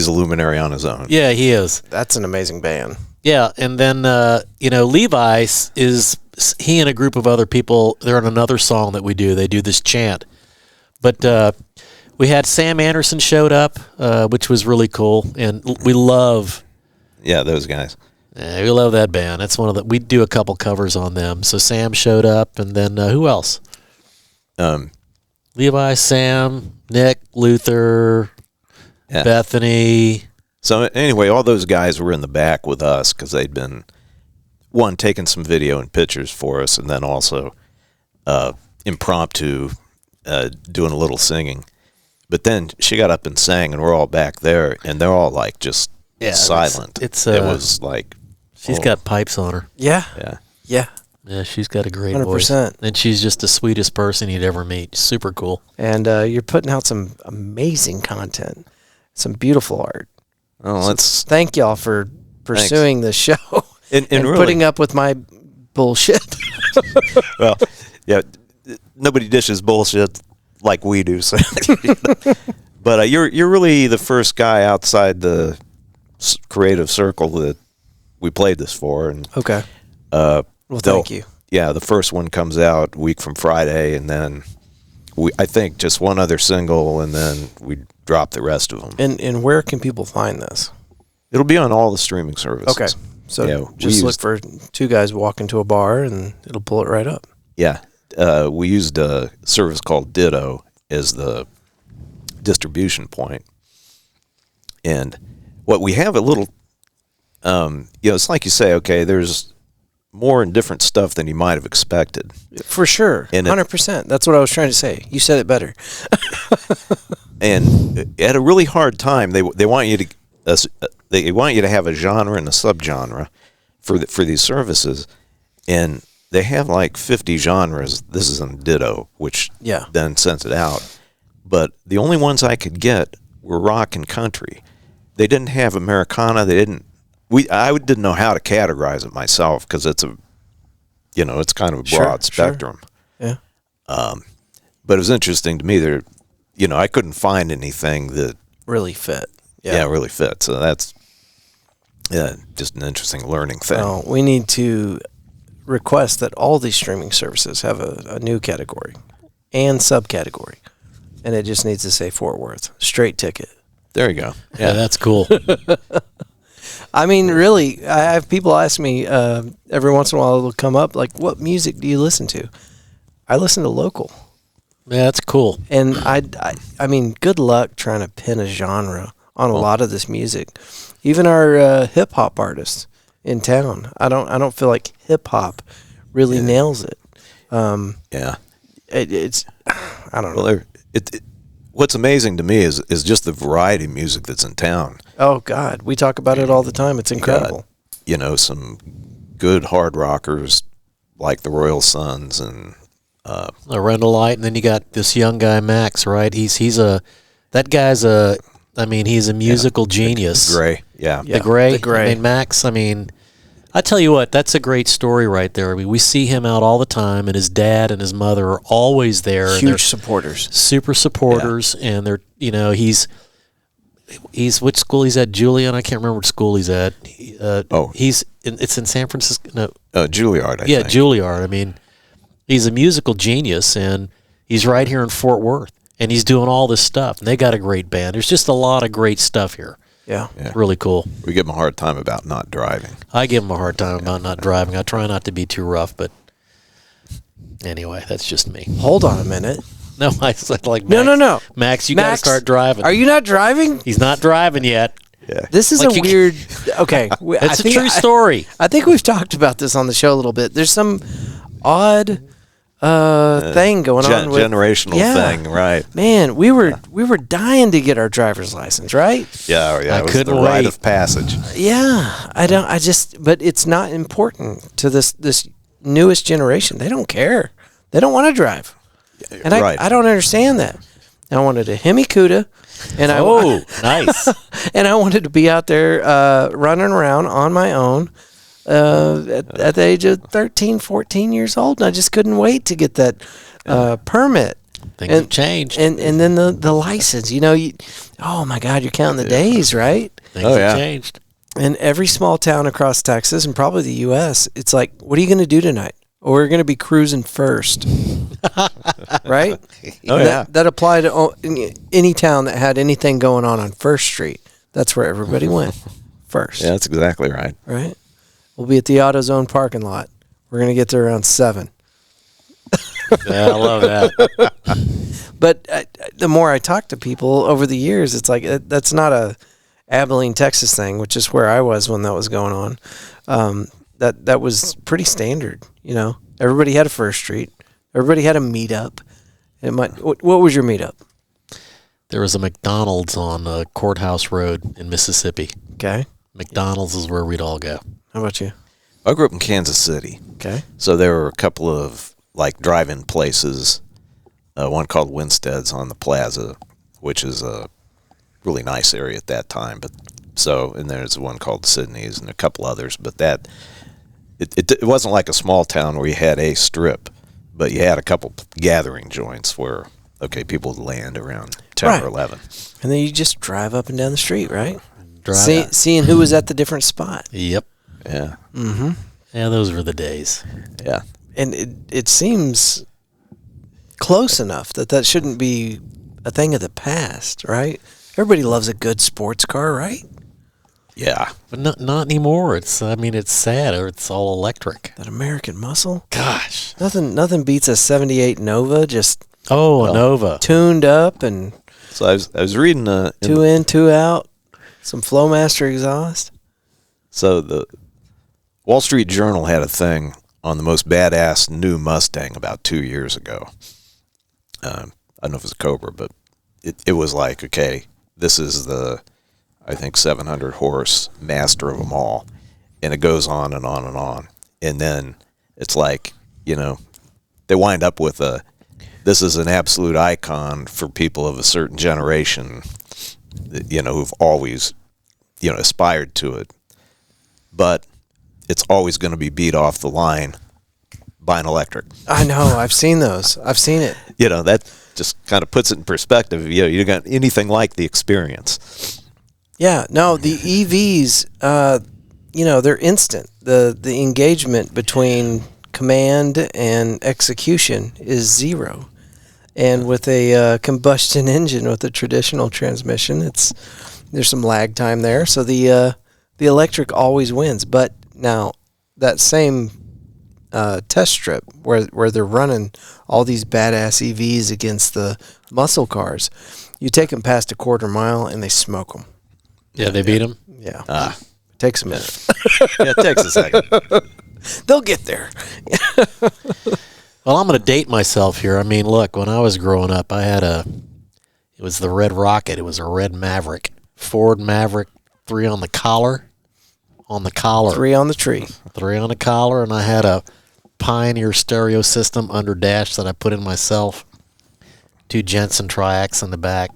C: a luminary on his own.
D: Yeah, he is.
B: That's an amazing band.
D: Yeah, and then Levi is he and a group of other people. They're on another song that we do. They do this chant, but we had Sam Anderson showed up, which was really cool, and we love
C: those guys.
D: we love that band. That's one of the we do a couple covers on them. So Sam showed up, and then who else? Levi, Sam, Nick, Luther,
C: Yeah.
D: Bethany.
C: So anyway, all those guys were in the back with us because they'd been taking some video and pictures for us, and then also impromptu doing a little singing. But then she got up and sang, and we're all back there, and they're all like just silent.
D: it
C: was like
D: She's got pipes on her.
B: Yeah.
C: yeah.
D: Yeah, she's got a great
B: 100%.
D: voice. And she's just the sweetest person you'd ever meet. Super cool.
B: And you're putting out some amazing content, some beautiful art.
C: Oh,
B: So
C: let's
B: thank y'all for pursuing this show
C: and really,
B: putting up with my bullshit.
C: well, yeah. Nobody dishes bullshit like we do. So, but you're really the first guy outside the creative circle that we played this for, and
B: Okay. Well, thank you.
C: Yeah, the first one comes out a week from Friday, and then I think just one other single, and then we drop the rest of them.
B: And where can people find this?
C: It'll be on all the streaming services.
B: Okay. So
C: Yeah,
B: just look for two guys walk into a bar and it'll pull it right up.
C: Yeah, we used a service called Ditto as the distribution point, and what we have a little, it's like you say, okay, there's more and different stuff than you might have expected.
B: For sure.
C: And
B: 100%. That's what I was trying to say. You said it better.
C: And at a really hard time, they want you to have a genre and a subgenre for these services, and they have like 50 genres. This is in Ditto, which then sends it out. But the only ones I could get were rock and country. They didn't have Americana. I didn't know how to categorize it myself because it's it's kind of a broad spectrum.
B: Yeah.
C: But it was interesting to me that, I couldn't find anything that
B: Really fit.
C: really fit. So that's just an interesting learning thing.
B: Well, we need to request that all these streaming services have a new category and subcategory. And it just needs to say Fort Worth. Straight ticket.
C: There you go.
D: Yeah, that's cool.
B: I mean, really, I have people ask me every once in a while, it'll come up, like, what music do you listen to? I listen to local.
D: Yeah, that's cool.
B: And I mean, good luck trying to pin a genre on a lot of this music. Even our hip hop artists in town, I don't feel like hip hop really nails it. It's I don't know.
C: Well, what's amazing to me is just the variety of music that's in town.
B: Oh God, we talk about it all the time. It's incredible.
C: Some good hard rockers like the Royal Sons and
D: Arenda Light, and then you got this young guy Max, right? That guy's I mean, he's a musical genius.
C: Gray, yeah.
D: The Gray.
B: the Gray.
D: I mean, Max, I mean, I tell you what, that's a great story right there. I mean, we see him out all the time, and his dad and his mother are always there. And they're
B: Huge supporters.
D: super supporters, and they're, you know, he's which school he's at, Julian? I can't remember what school he's at. It's in San Francisco. No,
C: Juilliard, I
D: yeah,
C: think.
D: Juilliard. I mean, he's a musical genius, and he's right here in Fort Worth, and he's doing all this stuff. And they got a great band. There's just a lot of great stuff here.
B: Yeah.
D: It's really cool.
C: We give him a hard time about not driving.
D: I give him a hard time about not driving. I try not to be too rough, but anyway, that's just me.
B: Hold on a minute.
D: No, I said like
B: No,
D: Max,
B: no.
D: Max, you got to
B: Max,
D: start driving.
B: Are you not driving?
D: He's not driving yet.
C: Yeah.
B: This is
D: Like
B: a weird. Okay.
D: It's a true story.
B: I think we've talked about this on the show a little bit. There's some odd thing going on with
C: generational thing, right?
B: Man, we were dying to get our driver's license, right?
C: Yeah,
D: I
C: it was
D: couldn't
C: the rite
D: wait.
C: of passage.
B: Yeah, but it's not important to this newest generation. They don't care. They don't want to drive, and
C: Right.
B: I don't understand that. I wanted a Hemi Cuda, and
D: Nice.
B: and I wanted to be out there running around on my own at the age of 13, 14 years old, and I just couldn't wait to get that permit.
D: Things have changed.
B: And then the license, oh my God, you're counting the days, right?
D: Things
C: Oh,
D: have
C: yeah.
D: changed.
B: And every small town across Texas and probably the U.S., it's like, what are you going to do tonight? Or we're going to be cruising first, right?
C: Oh, yeah.
B: That applied to any town that had anything going on First Street. That's where everybody went first,
C: Yeah, that's exactly right.
B: right? We'll be at the AutoZone parking lot. We're going to get there around 7.
D: Yeah, I love that.
B: But the more I talk to people over the years, it's like that's not a Abilene, Texas thing, which is where I was when that was going on. That was pretty standard, Everybody had a First Street. Everybody had a meetup. What was your meetup?
D: There was a McDonald's on Courthouse Road in Mississippi.
B: Okay.
D: McDonald's is where we'd all go.
B: How about you?
C: I grew up in Kansas City.
B: Okay.
C: So there were a couple of like drive-in places. One called Winstead's on the Plaza, which is a really nice area at that time. And there's one called Sydney's and a couple others. But it wasn't like a small town where you had a strip, but you had a couple gathering joints where people would land around 10 or 11.
B: And then you just drive up and down the street, right?
D: Drive.
B: Seeing who was at the different spot.
D: Yep.
C: Yeah.
B: Mm-hmm.
D: Yeah, those were the days.
C: Yeah.
B: And it seems close enough that shouldn't be a thing of the past, right? Everybody loves a good sports car, right?
C: Yeah.
D: But not anymore. It's sad, or it's all electric.
B: That American muscle.
D: Gosh.
B: Nothing beats a 78 Nova just
D: A Nova.
B: tuned up and
C: So I was reading
B: two in, two out, some Flowmaster exhaust.
C: So the Wall Street Journal had a thing on the most badass new Mustang about 2 years ago. I don't know if it was a Cobra, but it was like, this is the, I think, 700 horse master of them all. And it goes on and on and on. And then it's like, they wind up with this is an absolute icon for people of a certain generation, who've always, aspired to it. But it's always going to be beat off the line by an electric.
B: I know. I've seen those. I've seen it.
C: That just kind of puts it in perspective. You got anything like the experience.
B: Yeah. No, the EVs, they're instant. The engagement between command and execution is zero. And with a combustion engine with a traditional transmission, there's some lag time there. So the electric always wins. But now that same test strip where they're running all these badass EVs against the muscle cars, you take them past a quarter mile and they smoke them.
D: Yeah, they beat them.
B: Yeah. It takes a minute.
C: Yeah, it takes a second.
B: They'll get there.
D: Well, I'm going to date myself here. I mean, look, when I was growing up, I had it was the Red Rocket. It was a red Maverick. Ford Maverick, 3 on the collar. On the collar.
B: 3 on the tree.
D: 3 on the collar, and I had a Pioneer stereo system under dash that I put in myself. 2 Jensen triacs in the back.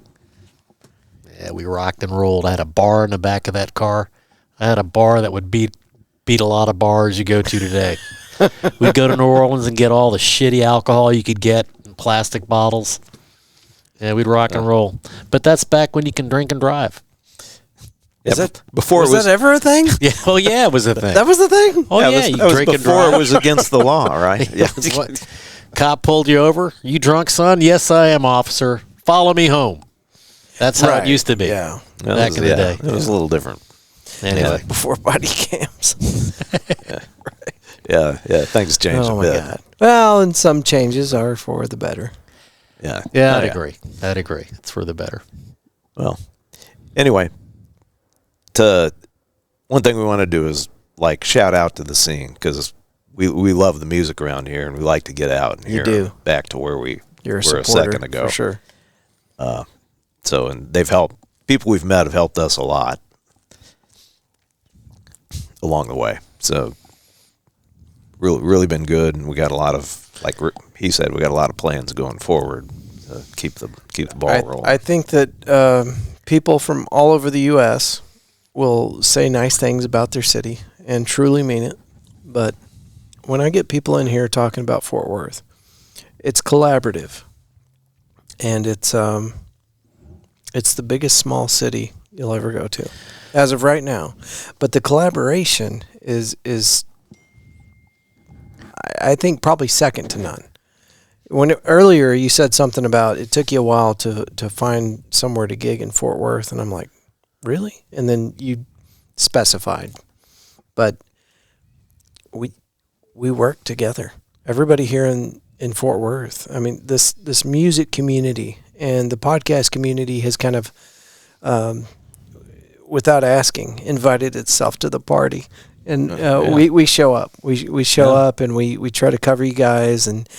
D: Yeah, we rocked and rolled. I had a bar in the back of that car. I had a bar that would beat a lot of bars you go to today. We'd go to New Orleans and get all the shitty alcohol you could get in plastic bottles. Yeah, we'd rock and roll. But that's back when you can drink and drive.
B: Is that
C: before
B: was
C: it was
B: that ever a thing?
D: Yeah, well, yeah, it was a thing.
B: That was the thing?
D: Oh, yeah, you
C: that was
D: drink and
C: before
D: drive.
C: it was against the law, right? Yeah.
D: What? Cop pulled you over. You drunk, son? Yes, I am, officer. Follow me home. That's how it used to be.
B: Yeah.
D: Back in the day.
C: It was a little different.
D: Anyway.
B: Before body cams.
C: Yeah, things changed
B: Oh,
C: a
B: my
C: bit.
B: God. Well, and some changes are for the better.
C: Yeah.
D: Yeah,
C: Oh,
D: I'd agree. I'd agree. It's for the better.
C: Well, anyway, one thing we want to do is like shout out to the scene because we love the music around here and we like to get out and
B: You
C: hear
B: do.
C: back to where we
B: You're a
C: were
B: supporter,
C: a second ago.
B: for sure.
C: So, and they've helped, people we've met have helped us a lot along the way. So, really been good, and we got a lot of, like he said, we got a lot of plans going forward to keep the ball rolling.
B: I think that people from all over the U.S. will say nice things about their city and truly mean it. But when I get people in here talking about Fort Worth, it's collaborative, and it's the biggest small city you'll ever go to, as of right now. But the collaboration is I think probably second to none. Earlier you said something about it took you a while to find somewhere to gig in Fort Worth, and I'm like, really? And then you specified, but we work together. Everybody here in Fort Worth. I mean, this music community and the podcast community has kind of, without asking, invited itself to the party. And we show up. We show up, and we try to cover you guys and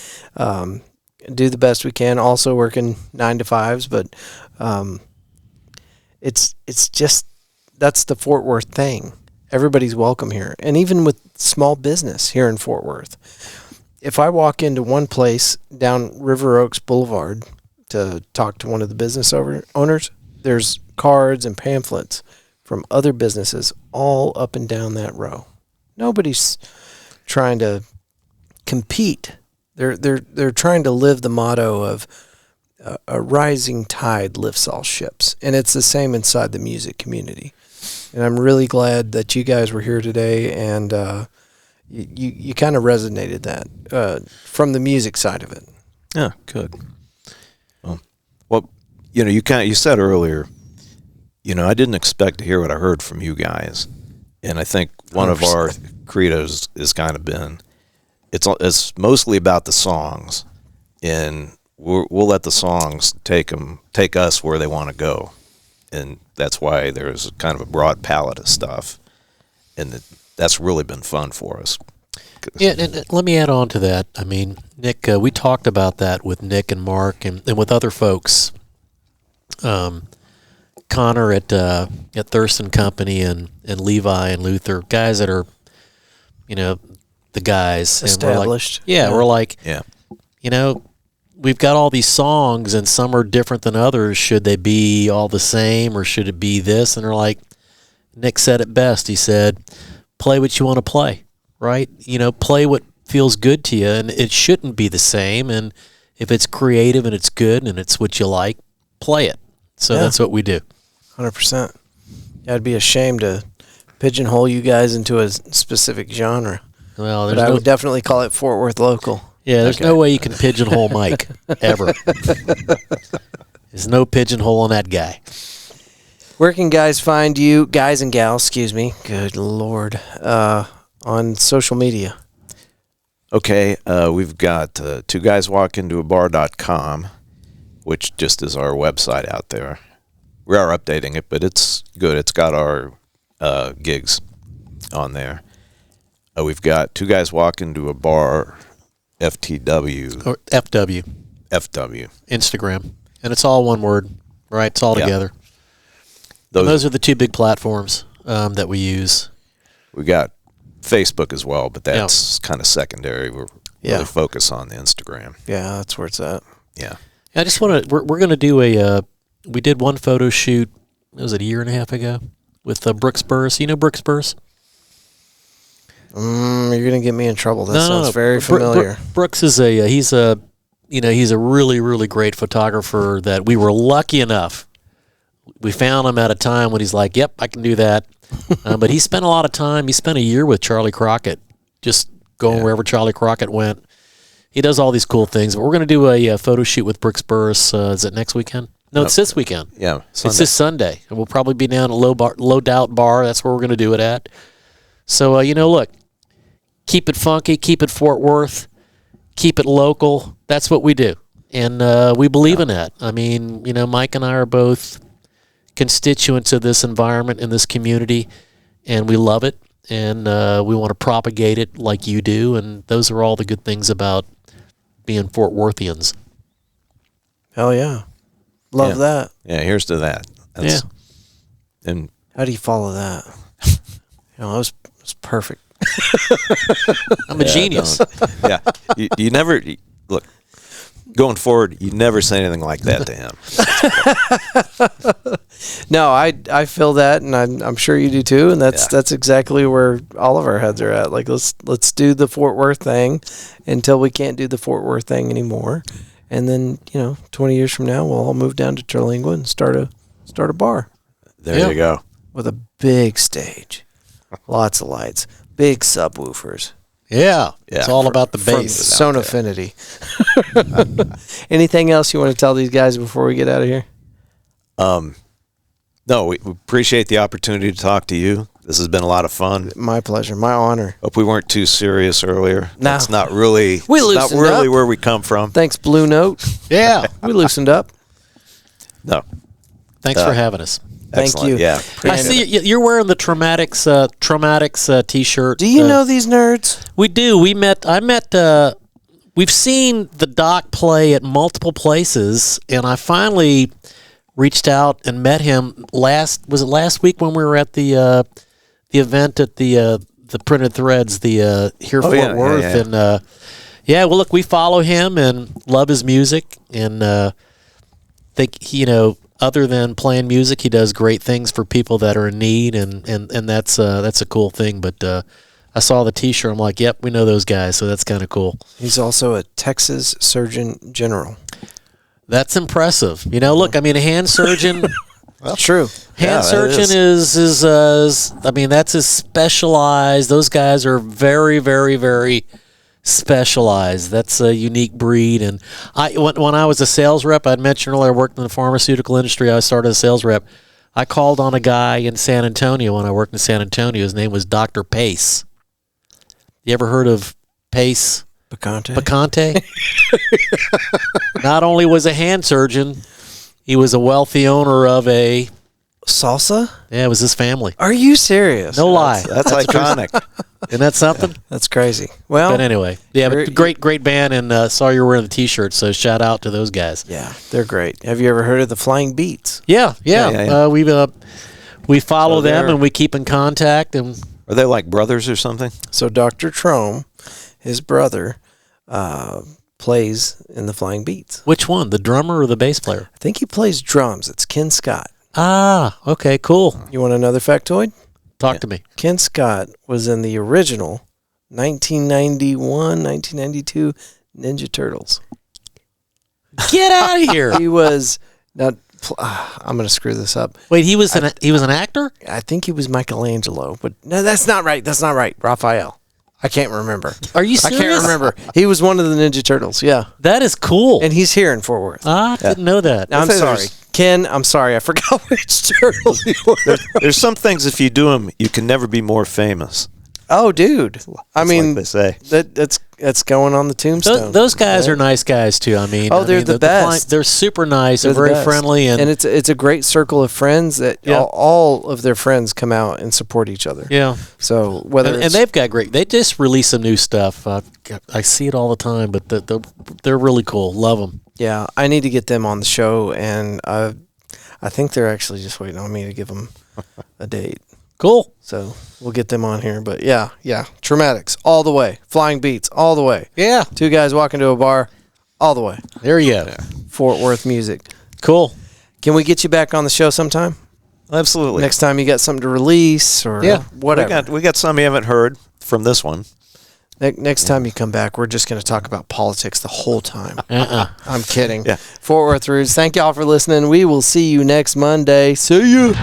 B: do the best we can. Also working 9 to 5s, but it's just that's the Fort Worth thing. Everybody's welcome here, and even with small business here in Fort Worth. If I walk into one place down River Oaks Blvd to talk to one of the business owners, there's cards and pamphlets from other businesses all up and down that row. Nobody's trying to compete. They're trying to live the motto of a rising tide lifts all ships, and it's the same inside the music community. And I'm really glad that you guys were here today, and you kind of resonated that from the music side of it.
C: Yeah, good. Well, you said earlier, I didn't expect to hear what I heard from you guys, and I think one 100%. Of our credos has kind of been, it's mostly about the songs, and we'll let the songs take us where they want to go, and that's why there's kind of a broad palette of stuff, and that's really been fun for us.
D: Yeah, and let me add on to that. I mean, Nick, we talked about that with Nick and Mark and with other folks. Connor at Thurston Company and Levi and Luther, guys that are, the guys.
B: Established.
D: And we're like,
C: yeah.
D: We've got all these songs and some are different than others. Should they be all the same or should it be this? And they're like, Nick said it best. He said, play what you want to play, right? Play what feels good to you, and it shouldn't be the same. And if it's creative and it's good and it's what you like, play it. So that's what we do.
B: 100%. I'd be ashamed to pigeonhole you guys into a specific genre.
D: Well,
B: but I would definitely call it Fort Worth local.
D: Yeah, there's no way you can pigeonhole Mike, ever. There's no pigeonhole on that guy.
B: Where can guys find you, guys and gals, excuse me, good Lord, on social media?
C: Okay, we've got twoguyswalkintoabar.com, which just is our website out there. We are updating it, but it's good. It's got our gigs on there. We've got Two Guys Walk Into a Bar, FTW.
D: Or FW.
C: FW.
D: Instagram. And it's all one word, right? It's all together. Those are the two big platforms that we use.
C: We got Facebook as well, but that's kind of secondary. We're really focused on the Instagram.
B: Yeah, that's where it's at.
C: Yeah.
D: I just want to, we're going to do we did one photo shoot was it a year and a half ago with Brooks Burris. You know Brooks Burris?
B: You're gonna get me in trouble. That sounds very familiar.
D: Brooks is he's a really, really great photographer that we were lucky enough. We found him at a time when he's like, yep, I can do that. But he spent a lot of time. He spent a year with Charlie Crockett, just going wherever Charlie Crockett went. He does all these cool things. But we're going to do a photo shoot with Brooks Burris. Is it next weekend? No, it's this weekend.
C: Yeah,
D: Sunday. It's this Sunday. And we'll probably be down at Low Doubt Bar. That's where we're going to do it at. So, look, keep it funky, keep it Fort Worth, keep it local. That's what we do. And we believe in that. I mean, Mike and I are both constituents of this environment in this community, and we love it. And we want to propagate it like you do. And those are all the good things about being Fort Worthians.
B: Hell yeah. Love that.
C: Yeah, here's to that. And
B: how do you follow that? That was perfect.
D: I'm a genius.
C: Yeah. You never look going forward, you never say anything like that to him.
B: No, I feel that, and I'm sure you do too, and that's exactly where all of our heads are at. Like, let's do the Fort Worth thing until we can't do the Fort Worth thing anymore. And then, 20 years from now, we'll all move down to Terlingua and start a bar.
C: There you go.
B: With a big stage, lots of lights, big subwoofers.
D: Yeah. It's all about the bass.
B: From Sonofinity. Anything else you want to tell these guys before we get out of here?
C: No, we appreciate the opportunity to talk to you. This has been a lot of fun.
B: My pleasure. My honor.
C: Hope we weren't too serious earlier.
B: No.
C: That's not really,
B: not really
C: where we come from.
B: Thanks, Blue Note.
D: Yeah.
B: We loosened up.
C: No.
D: Thanks for having us.
B: Thank you.
C: Yeah.
D: I see you're wearing the Traumatics T-shirt.
B: Do you know these nerds?
D: We do. We've seen the Doc play at multiple places, and I finally reached out and met him last week when we were at the event at the Printed Threads, here Fort Worth. And well, look, we follow him and love his music, and think other than playing music, he does great things for people that are in need, and that's a cool thing. But I saw the T-shirt, I'm like, yep, we know those guys, so that's kind of cool.
B: He's also a Texas Surgeon General.
D: That's impressive. Look, I mean, a hand surgeon.
B: Well, true.
D: Hand surgeon is that's as specialized. Those guys are very, very, very specialized. That's a unique breed. And when I was a sales rep, I'd mentioned earlier I worked in the pharmaceutical industry. I started as a sales rep. I called on a guy in San Antonio when I worked in San Antonio. His name was Dr. Pace. You ever heard of Pace? Picante? Not only was a hand surgeon, he was a wealthy owner of a
B: salsa.
D: Yeah, it was his family.
B: Are you serious?
D: No lie.
C: That's iconic.
D: Isn't that something?
B: That's crazy. Well,
D: but anyway, but great band, and saw you were wearing the T-shirt, so shout out to those guys.
B: Yeah, they're great. Have you ever heard of the Flying Beats?
D: Yeah. We follow them and we keep in contact. And
C: are they like brothers or something?
B: So Dr. Trome, his brother, plays in the Flying Beats.
D: Which one, the drummer or the bass player?
B: I think he plays drums. It's Ken Scott.
D: Ah, okay, cool.
B: You want another factoid?
D: Talk to me.
B: Ken Scott was in the original 1991, 1992 Ninja Turtles.
D: Get out of here.
B: He was not. I'm going to screw this up.
D: Wait, he was an actor?
B: I think he was Michelangelo, but no, that's not right. That's not right. Raphael. I can't remember.
D: Are you serious?
B: I can't remember. He was one of the Ninja Turtles. Yeah,
D: that is cool.
B: And he's here in Fort Worth.
D: I didn't know that.
B: I'm sorry, Ken. I'm sorry. I forgot which turtle you were.
C: There's some things if you do them, you can never be more famous.
B: Oh, dude. I mean,
C: like they say.
B: That's going on the tombstone.
D: Those guys are nice guys too. I mean,
B: they're the best.
D: They're super nice and very friendly, and
B: it's a great circle of friends that all of their friends come out and support each other.
D: Yeah.
B: So
D: and they've got they just release some new stuff. I see it all the time, but they're really cool. Love them.
B: Yeah, I need to get them on the show, and I think they're actually just waiting on me to give them a date.
D: Cool.
B: So we'll get them on here. But yeah. Traumatics, all the way. Flying Beats, all the way.
D: Yeah.
B: Two guys walking to a bar, all the way.
D: There you go.
B: Fort Worth music.
D: Cool.
B: Can we get you back on the show sometime?
C: Absolutely.
B: Next time you got something to release or whatever.
C: We got some you haven't heard from this one.
B: Next time you come back, we're just going to talk about politics the whole time. I'm kidding.
C: Yeah.
B: Fort Worth Roots, thank y'all for listening. We will see you next Monday. See you.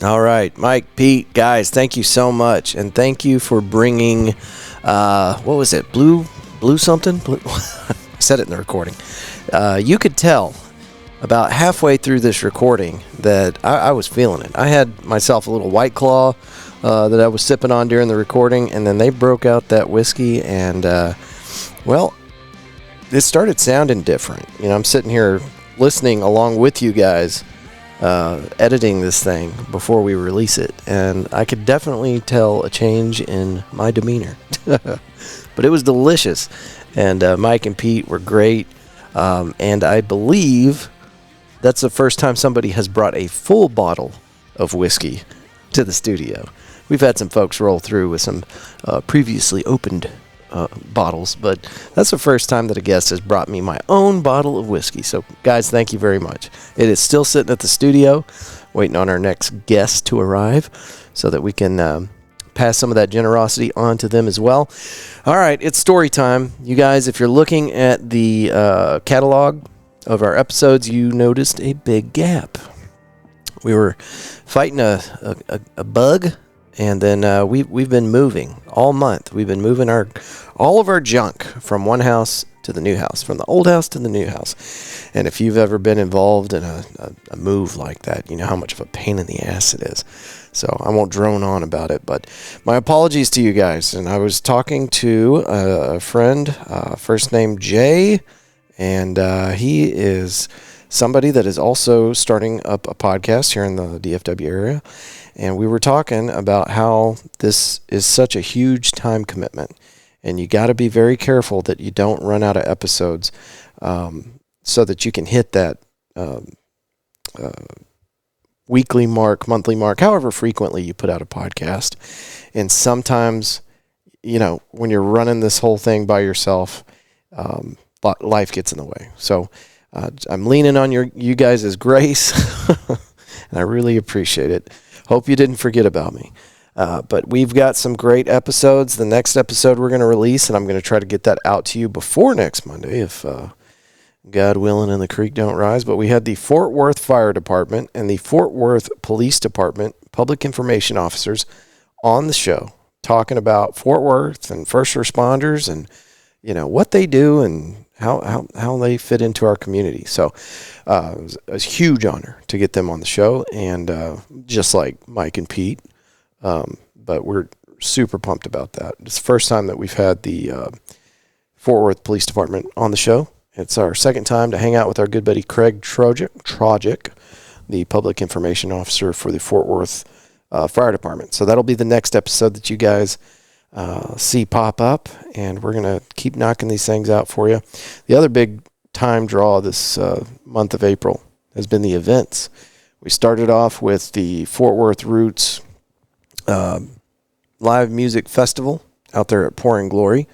B: All right, Mike, Pete, guys, thank you so much. And thank you for bringing, what was it, blue something? I said it in the recording. You could tell about halfway through this recording that I was feeling it. I had myself a little White Claw that I was sipping on during the recording, and then they broke out that whiskey, and, well, it started sounding different. You know, I'm sitting here listening along with you guys, editing this thing before we release it, and I could definitely tell a change in my demeanor. But it was delicious, and Mike and Pete were great, and I believe that's the first time somebody has brought a full bottle of whiskey to the studio. We've had some folks roll through with some previously opened bottles, but that's the first time that a guest has brought me my own bottle of whiskey. So, guys, thank you very much. It is still sitting at the studio, waiting on our next guest to arrive so that we can pass some of that generosity on to them as well. All right, it's story time. You guys, if you're looking at the catalog of our episodes, you noticed a big gap. We were fighting a bug, and then we've been moving all month. We've been moving all of our junk from one house to the new house, from the old house to the new house. And if you've ever been involved in a move like that, you know how much of a pain in the ass it is. So I won't drone on about it, but my apologies to you guys. And I was talking to a friend, first name Jay, and he is somebody that is also starting up a podcast here in the DFW area. And we were talking about how this is such a huge time commitment. And you got to be very careful that you don't run out of episodes so that you can hit that weekly mark, monthly mark, however frequently you put out a podcast. And sometimes, you know, when you're running this whole thing by yourself, life gets in the way. So I'm leaning on you guys' grace, and I really appreciate it. Hope you didn't forget about me. But we've got some great episodes. The next episode we're going to release, and I'm going to try to get that out to you before next Monday, if God willing and the creek don't rise. But we had the Fort Worth Fire Department and the Fort Worth Police Department public information officers on the show talking about Fort Worth and first responders and, you know, what they do and how they fit into our community. So it was a huge honor to get them on the show, and just like Mike and Pete. But we're super pumped about that. It's the first time that we've had the Fort Worth Police Department on the show. It's our second time to hang out with our good buddy Craig Trojic, the public information officer for the Fort Worth Fire Department. So that'll be the next episode that you guys see pop up, and we're going to keep knocking these things out for you. The other big time draw this month of April has been the events. We started off with the Fort Worth Roots live music festival out there at Pouring Glory.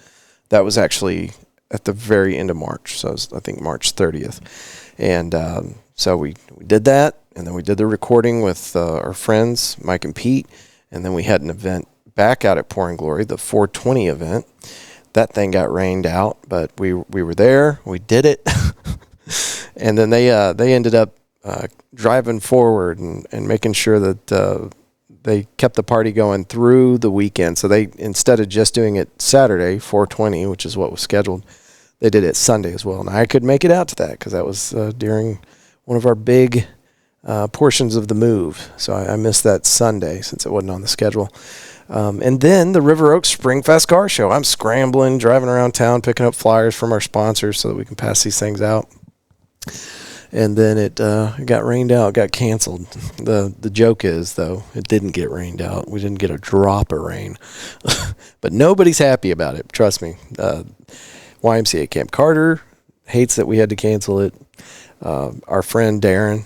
B: That was actually at the very end of March, so it was, I think, March 30th. And so we did that, and then we did the recording with our friends, Mike and Pete, and then we had an event back out at Pouring Glory, the 420 event. That thing got rained out, but we were there, we did it, and then they ended up driving forward and making sure that they kept the party going through the weekend. So they, instead of just doing it Saturday, 420, which is what was scheduled, they did it Sunday as well. And I could make it out to that because that was during one of our big portions of the move. So I missed that Sunday since it wasn't on the schedule. And then the River Oaks Spring Fest Car Show. I'm scrambling, driving around town, picking up flyers from our sponsors so that we can pass these things out. And then it got rained out, got canceled. The joke is, though, it didn't get rained out. We didn't get a drop of rain. But nobody's happy about it, trust me. YMCA Camp Carter hates that we had to cancel it. Our friend Darren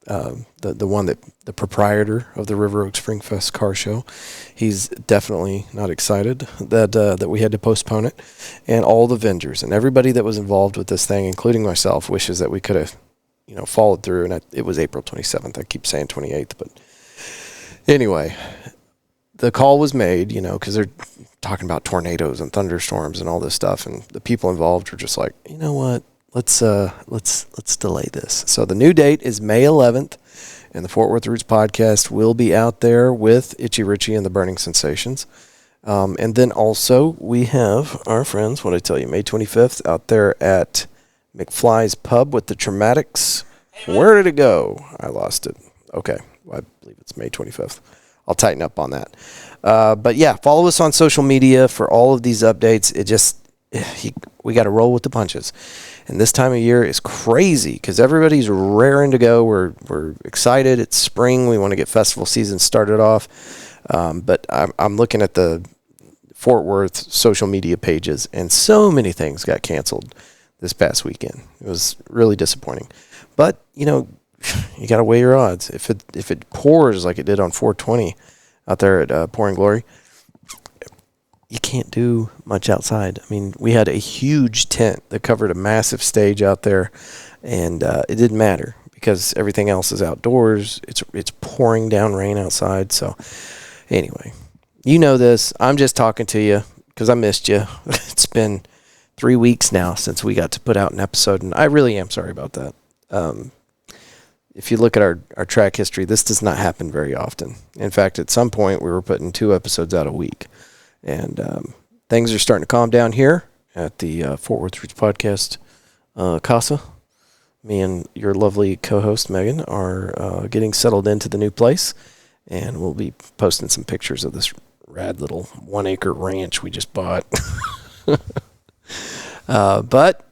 B: the one that the proprietor of the River Oaks Spring Fest car show. He's definitely not excited that we had to postpone it, and all the vendors and everybody that was involved with this thing, including myself, wishes that we could have, followed through. And it was April 27th. I keep saying 28th, but anyway, the call was made, because they're talking about tornadoes and thunderstorms and all this stuff, and the people involved were just like, you know what? Let's delay this. So the new date is May 11th, and the Fort Worth Roots podcast will be out there with Itchy Richie and the Burning Sensations. And then also we have our friends, what I tell you, May 25th out there at McFly's Pub with the Traumatics. Where did it go? I lost it. Okay, well, I believe it's May 25th. I'll tighten up on that. But yeah, follow us on social media for all of these updates. We got to roll with the punches. And this time of year is crazy because everybody's raring to go. We're excited. It's spring. We want to get festival season started off. But I'm looking at the Fort Worth social media pages, and so many things got canceled this past weekend. It was really disappointing. But, you got to weigh your odds. If it pours like it did on 420 out there at Pouring Glory, you can't do much outside. I mean, we had a huge tent that covered a massive stage out there, and it didn't matter because everything else is outdoors. It's pouring down rain outside. So anyway, this. I'm just talking to you because I missed you. It's been 3 weeks now since we got to put out an episode, and I really am sorry about that. If you look at our track history, this does not happen very often. In fact, at some point, we were putting 2 episodes out a week. And things are starting to calm down here at the Fort Worth Roots Podcast Casa. Me and your lovely co-host, Megan, are getting settled into the new place. And we'll be posting some pictures of this rad little 1-acre ranch we just bought. But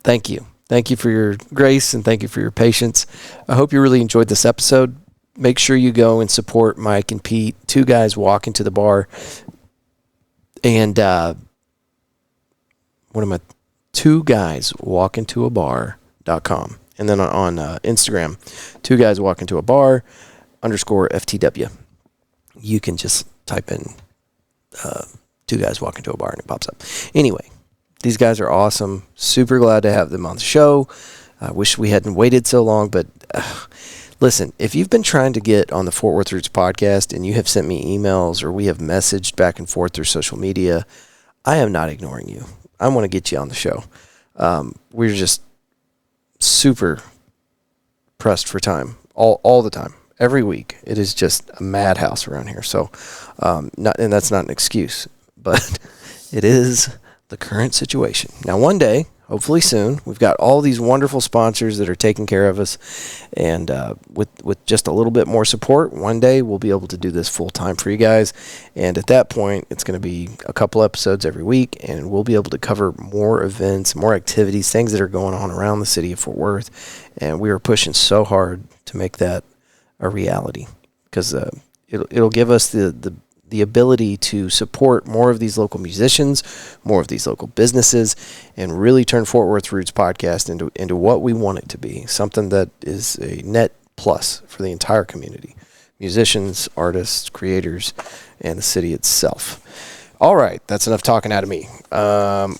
B: thank you. Thank you for your grace and thank you for your patience. I hope you really enjoyed this episode. Make sure you go and support Mike and Pete, 2 guys walking to the bar. And 2 guys walking to a bar.com. And then on Instagram, 2 guys walking to a bar _FTW. You can just type in 2 guys walking to a bar and it pops up. Anyway, these guys are awesome. Super glad to have them on the show. I wish we hadn't waited so long, but listen, if you've been trying to get on the Fort Worth Roots podcast and you have sent me emails or we have messaged back and forth through social media, I am not ignoring you. I want to get you on the show. We're just super pressed for time all the time. Every week. It is just a madhouse around here. So, and that's not an excuse, but it is the current situation. Now, one day, hopefully soon, we've got all these wonderful sponsors that are taking care of us, and with just a little bit more support, one day we'll be able to do this full time for you guys. And at that point, it's going to be a couple episodes every week, and we'll be able to cover more events, more activities, things that are going on around the city of Fort Worth. And we are pushing so hard to make that a reality because it'll give us the ability to support more of these local musicians, more of these local businesses, and really turn Fort Worth Roots podcast into what we want it to be, something that is a net plus for the entire community, musicians, artists, creators, and the city itself. All right, that's enough talking out of me.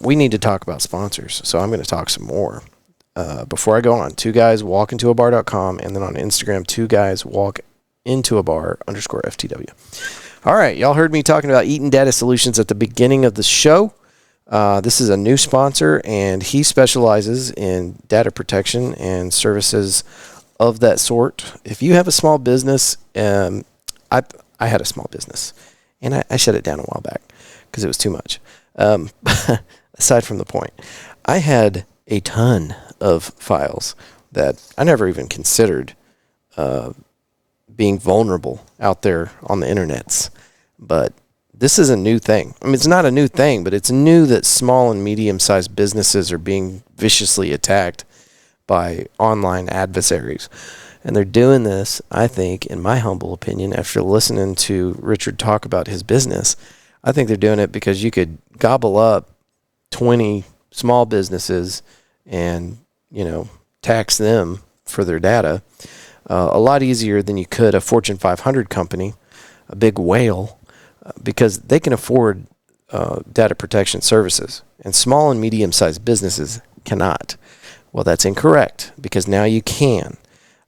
B: We need to talk about sponsors, so I'm going to talk some more. Before I go on, 2 guys walk into a bar.com, and then on Instagram, 2 guys walk into a bar _FTW. All right, y'all heard me talking about Eaton Data Solutions at the beginning of the show. This is a new sponsor, and he specializes in data protection and services of that sort. If you have a small business, I had a small business, and I shut it down a while back because it was too much. Aside from the point, I had a ton of files that I never even considered being vulnerable out there on the internets. But this is a new thing. I mean, it's not a new thing, but it's new that small and medium-sized businesses are being viciously attacked by online adversaries. And they're doing this, I think, in my humble opinion, after listening to Richard talk about his business, I think they're doing it because you could gobble up 20 small businesses and, tax them for their data. a lot easier than you could a Fortune 500 company, a big whale, because they can afford data protection services, and small and medium-sized businesses cannot. Well, that's incorrect, because now you can.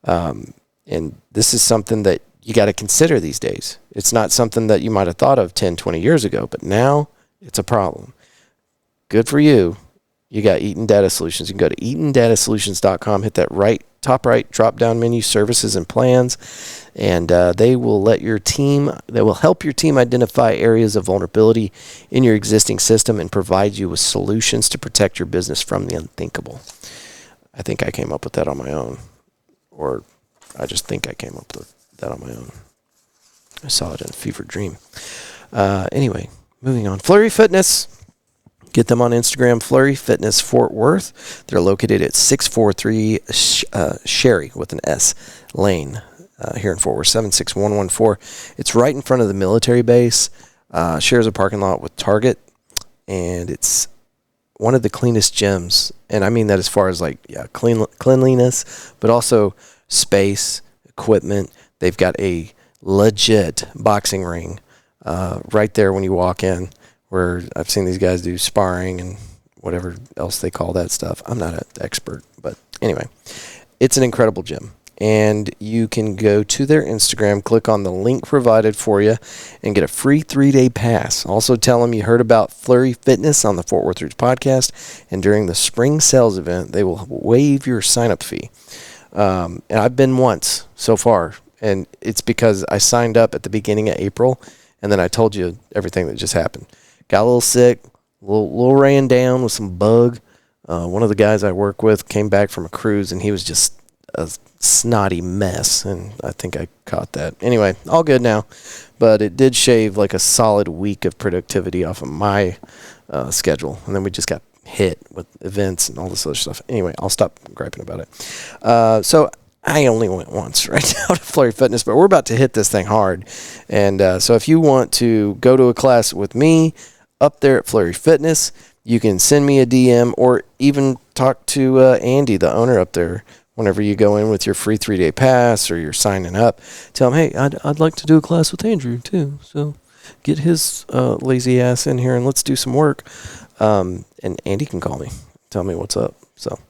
B: And this is something that you got to consider these days. It's not something that you might have thought of 10, 20 years ago, but now it's a problem. Good for you. You got Eaton Data Solutions. You can go to EatonDataSolutions.com, hit that top right drop-down menu, services and plans, and they will help your team identify areas of vulnerability in your existing system and provide you with solutions to protect your business from the unthinkable. I think I came up with that on my own, or I just think I came up with that on my own. I saw it in a fever dream. Anyway, moving on. Flurry Fitness. Get them on Instagram, Flurry Fitness Fort Worth. They're located at 643 Sherry with an S Lane here in Fort Worth, 76114. It's right in front of the military base. Shares a parking lot with Target, and it's one of the cleanest gyms. And I mean that as far as cleanliness, but also space, equipment. They've got a legit boxing ring right there when you walk in, where I've seen these guys do sparring and whatever else they call that stuff. I'm not an expert, but anyway, it's an incredible gym. And you can go to their Instagram, click on the link provided for you, and get a free 3-day pass. Also tell them you heard about Flurry Fitness on the Fort Worth Roots podcast, and during the spring sales event, they will waive your sign-up fee. And I've been once so far, and it's because I signed up at the beginning of April, and then I told you everything that just happened. Got a little sick, a little ran down with some bug. One of the guys I work with came back from a cruise, and he was just a snotty mess, and I think I caught that. Anyway, all good now, but it did shave like a solid week of productivity off of my schedule, and then we just got hit with events and all this other stuff. Anyway, I'll stop griping about it. So I only went once right now to Flurry Fitness, but we're about to hit this thing hard. And so if you want to go to a class with me up there at Flurry Fitness, you can send me a DM or even talk to Andy, the owner up there, whenever you go in with your free 3-day pass or you're signing up. Tell him, hey, I'd like to do a class with Andrew too. So get his lazy ass in here and let's do some work. And Andy can call me, tell me what's up. So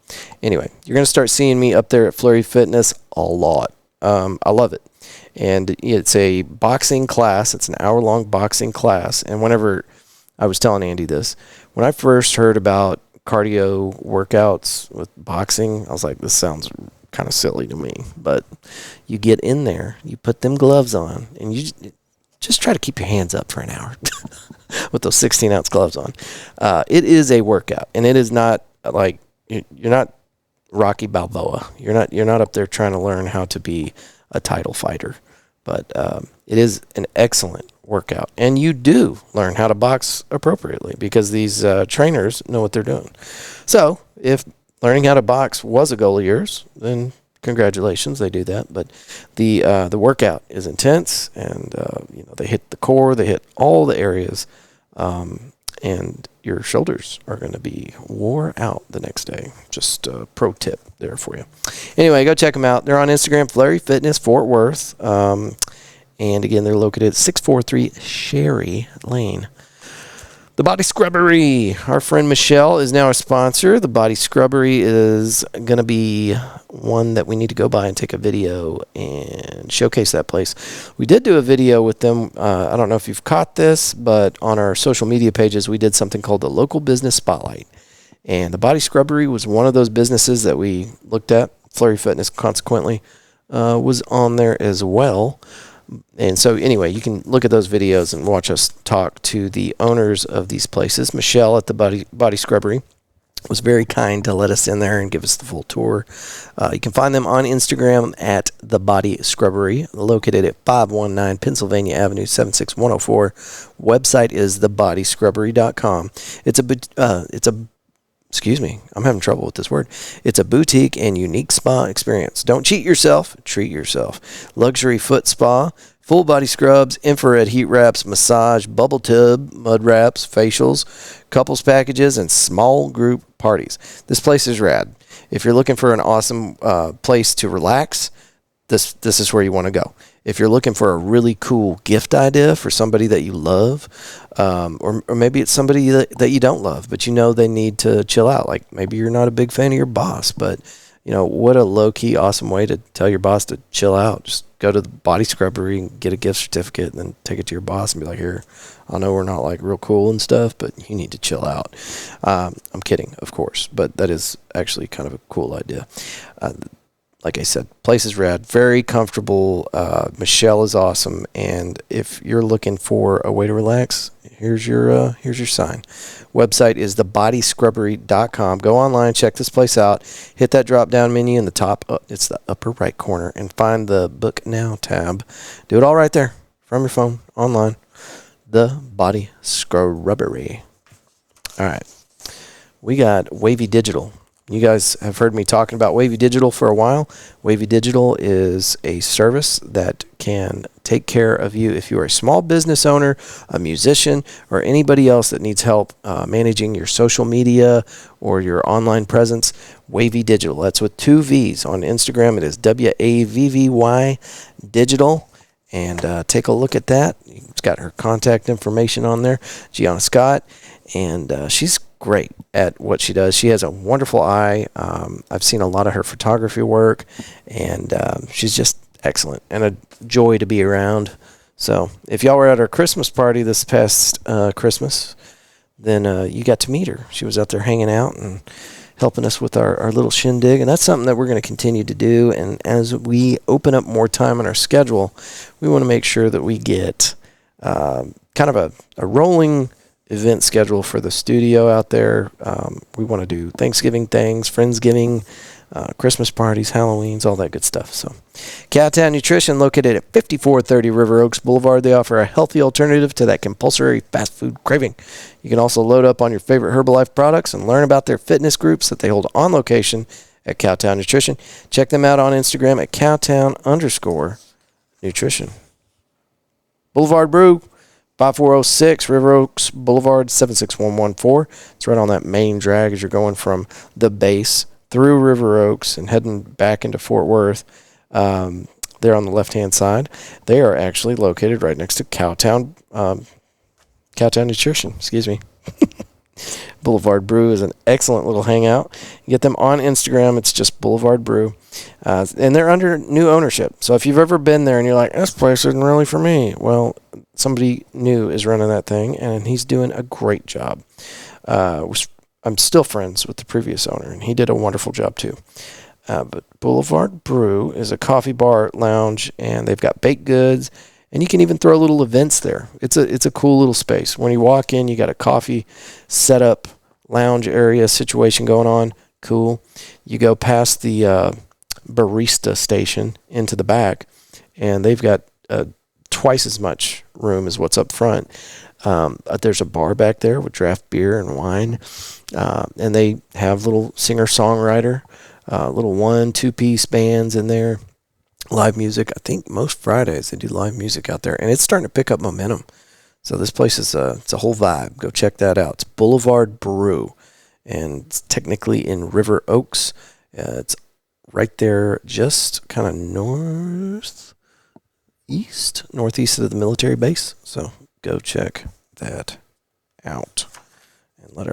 B: anyway, you're going to start seeing me up there at Flurry Fitness a lot. I love it. And it's a boxing class. It's an hour-long boxing class. And whenever I was telling Andy this, when I first heard about cardio workouts with boxing, I was like, this sounds kind of silly to me. But you get in there, you put them gloves on, and you just try to keep your hands up for an hour with those 16-ounce gloves on. It is a workout, and it is not like you're not Rocky Balboa. You're not up there trying to learn how to be a title fighter. But it is an excellent workout, and you do learn how to box appropriately because these trainers know what they're doing. So if learning how to box was a goal of yours, then congratulations, they do that. But the workout is intense, and they hit the core, they hit all the areas, and your shoulders are going to be wore out the next day. Just a pro tip there for you. Anyway, go check them out. They're on Instagram, Flurry Fitness Fort Worth. And again, they're located at 643 Sherry Lane. The Body Scrubbery. Our friend Michelle is now a sponsor. The Body Scrubbery is going to be one that we need to go by and take a video and showcase that place. We did do a video with them. I don't know if you've caught this, but on our social media pages, we did something called the Local Business Spotlight. And the Body Scrubbery was one of those businesses that we looked at. Flurry Fitness, consequently, was on there as well. And so anyway, you can look at those videos and watch us talk to the owners of these places. Michelle at the Body Scrubbery was very kind to let us in there and give us the full tour. You can find them on Instagram at the Body Scrubbery, located at 519 Pennsylvania Avenue, 76104. Website is thebodyscrubbery.com. Excuse me, I'm having trouble with this word. It's a boutique and unique spa experience. Don't cheat yourself, treat yourself. Luxury foot spa, full body scrubs, infrared heat wraps, massage, bubble tub, mud wraps, facials, couples packages, and small group parties. This place is rad. If you're looking for an awesome place to relax, this is where you want to go. If you're looking for a really cool gift idea for somebody that you love, or maybe it's somebody that you don't love, but you know they need to chill out. Like maybe you're not a big fan of your boss, but you know, what a low-key awesome way to tell your boss to chill out. Just go to the Body Scrubbery and get a gift certificate and then take it to your boss and be like, here, I know we're not like real cool and stuff, but you need to chill out. I'm kidding, of course, but that is actually kind of a cool idea. Like I said, place is rad, very comfortable. Michelle is awesome, and if you're looking for a way to relax, here's your sign. Website is thebodyscrubbery.com. Go online, check this place out. Hit that drop-down menu in the top. It's the upper right corner, and find the Book Now tab. Do it all right there from your phone, online. The Body Scrubbery. All right, we got Wavy Digital. You guys have heard me talking about Wavy Digital for a while. Wavy Digital is a service that can take care of you if you are a small business owner, a musician, or anybody else that needs help managing your social media or your online presence. Wavy Digital. That's with 2 V's. On Instagram, it is WAVVY Digital. And take a look at that. It's got her contact information on there, Gianna Scott. And she's great at what she does. She has a wonderful eye. I've seen a lot of her photography work, and she's just excellent and a joy to be around. So if y'all were at our Christmas party this past Christmas, then you got to meet her. She was out there hanging out and helping us with our little shindig, and that's something that we're going to continue to do. And as we open up more time in our schedule, we want to make sure that we get kind of a rolling event schedule for the studio out there. We want to do Thanksgiving things, Friendsgiving, Christmas parties, Halloweens, all that good stuff. So Cowtown Nutrition, located at 5430 River Oaks Blvd. They offer a healthy alternative to that compulsory fast food craving. You can also load up on your favorite Herbalife products and learn about their fitness groups that they hold on location at Cowtown Nutrition. Check them out on Instagram at Cowtown_nutrition. Boulevard Brew, 5406 River Oaks Boulevard, 76114. It's right on that main drag as you're going from the base through River Oaks and heading back into Fort Worth. They're on the left-hand side. They are actually located right next to Cowtown Nutrition. Excuse me. Boulevard Brew is an excellent little hangout. You get them on Instagram. It's just Boulevard Brew. And they're under new ownership. So if you've ever been there and you're like, this place isn't really for me, well, somebody new is running that thing, and he's doing a great job. I'm still friends with the previous owner, and he did a wonderful job too. But Boulevard Brew is a coffee bar lounge, and they've got baked goods, and you can even throw little events there. It's a cool little space. When you walk in, you got a coffee setup lounge area situation going on. Cool. You go past the barista station into the back, and they've got twice as much room as what's up front. There's a bar back there with draft beer and wine, and they have little singer-songwriter, little 1-2-piece bands in there, live music. I think most Fridays they do live music out there, and it's starting to pick up momentum. So this place is it's a whole vibe. Go check that out. It's Boulevard Brew, and it's technically in River Oaks. It's right there, just kind of northeast of the military base. So go check that out, and let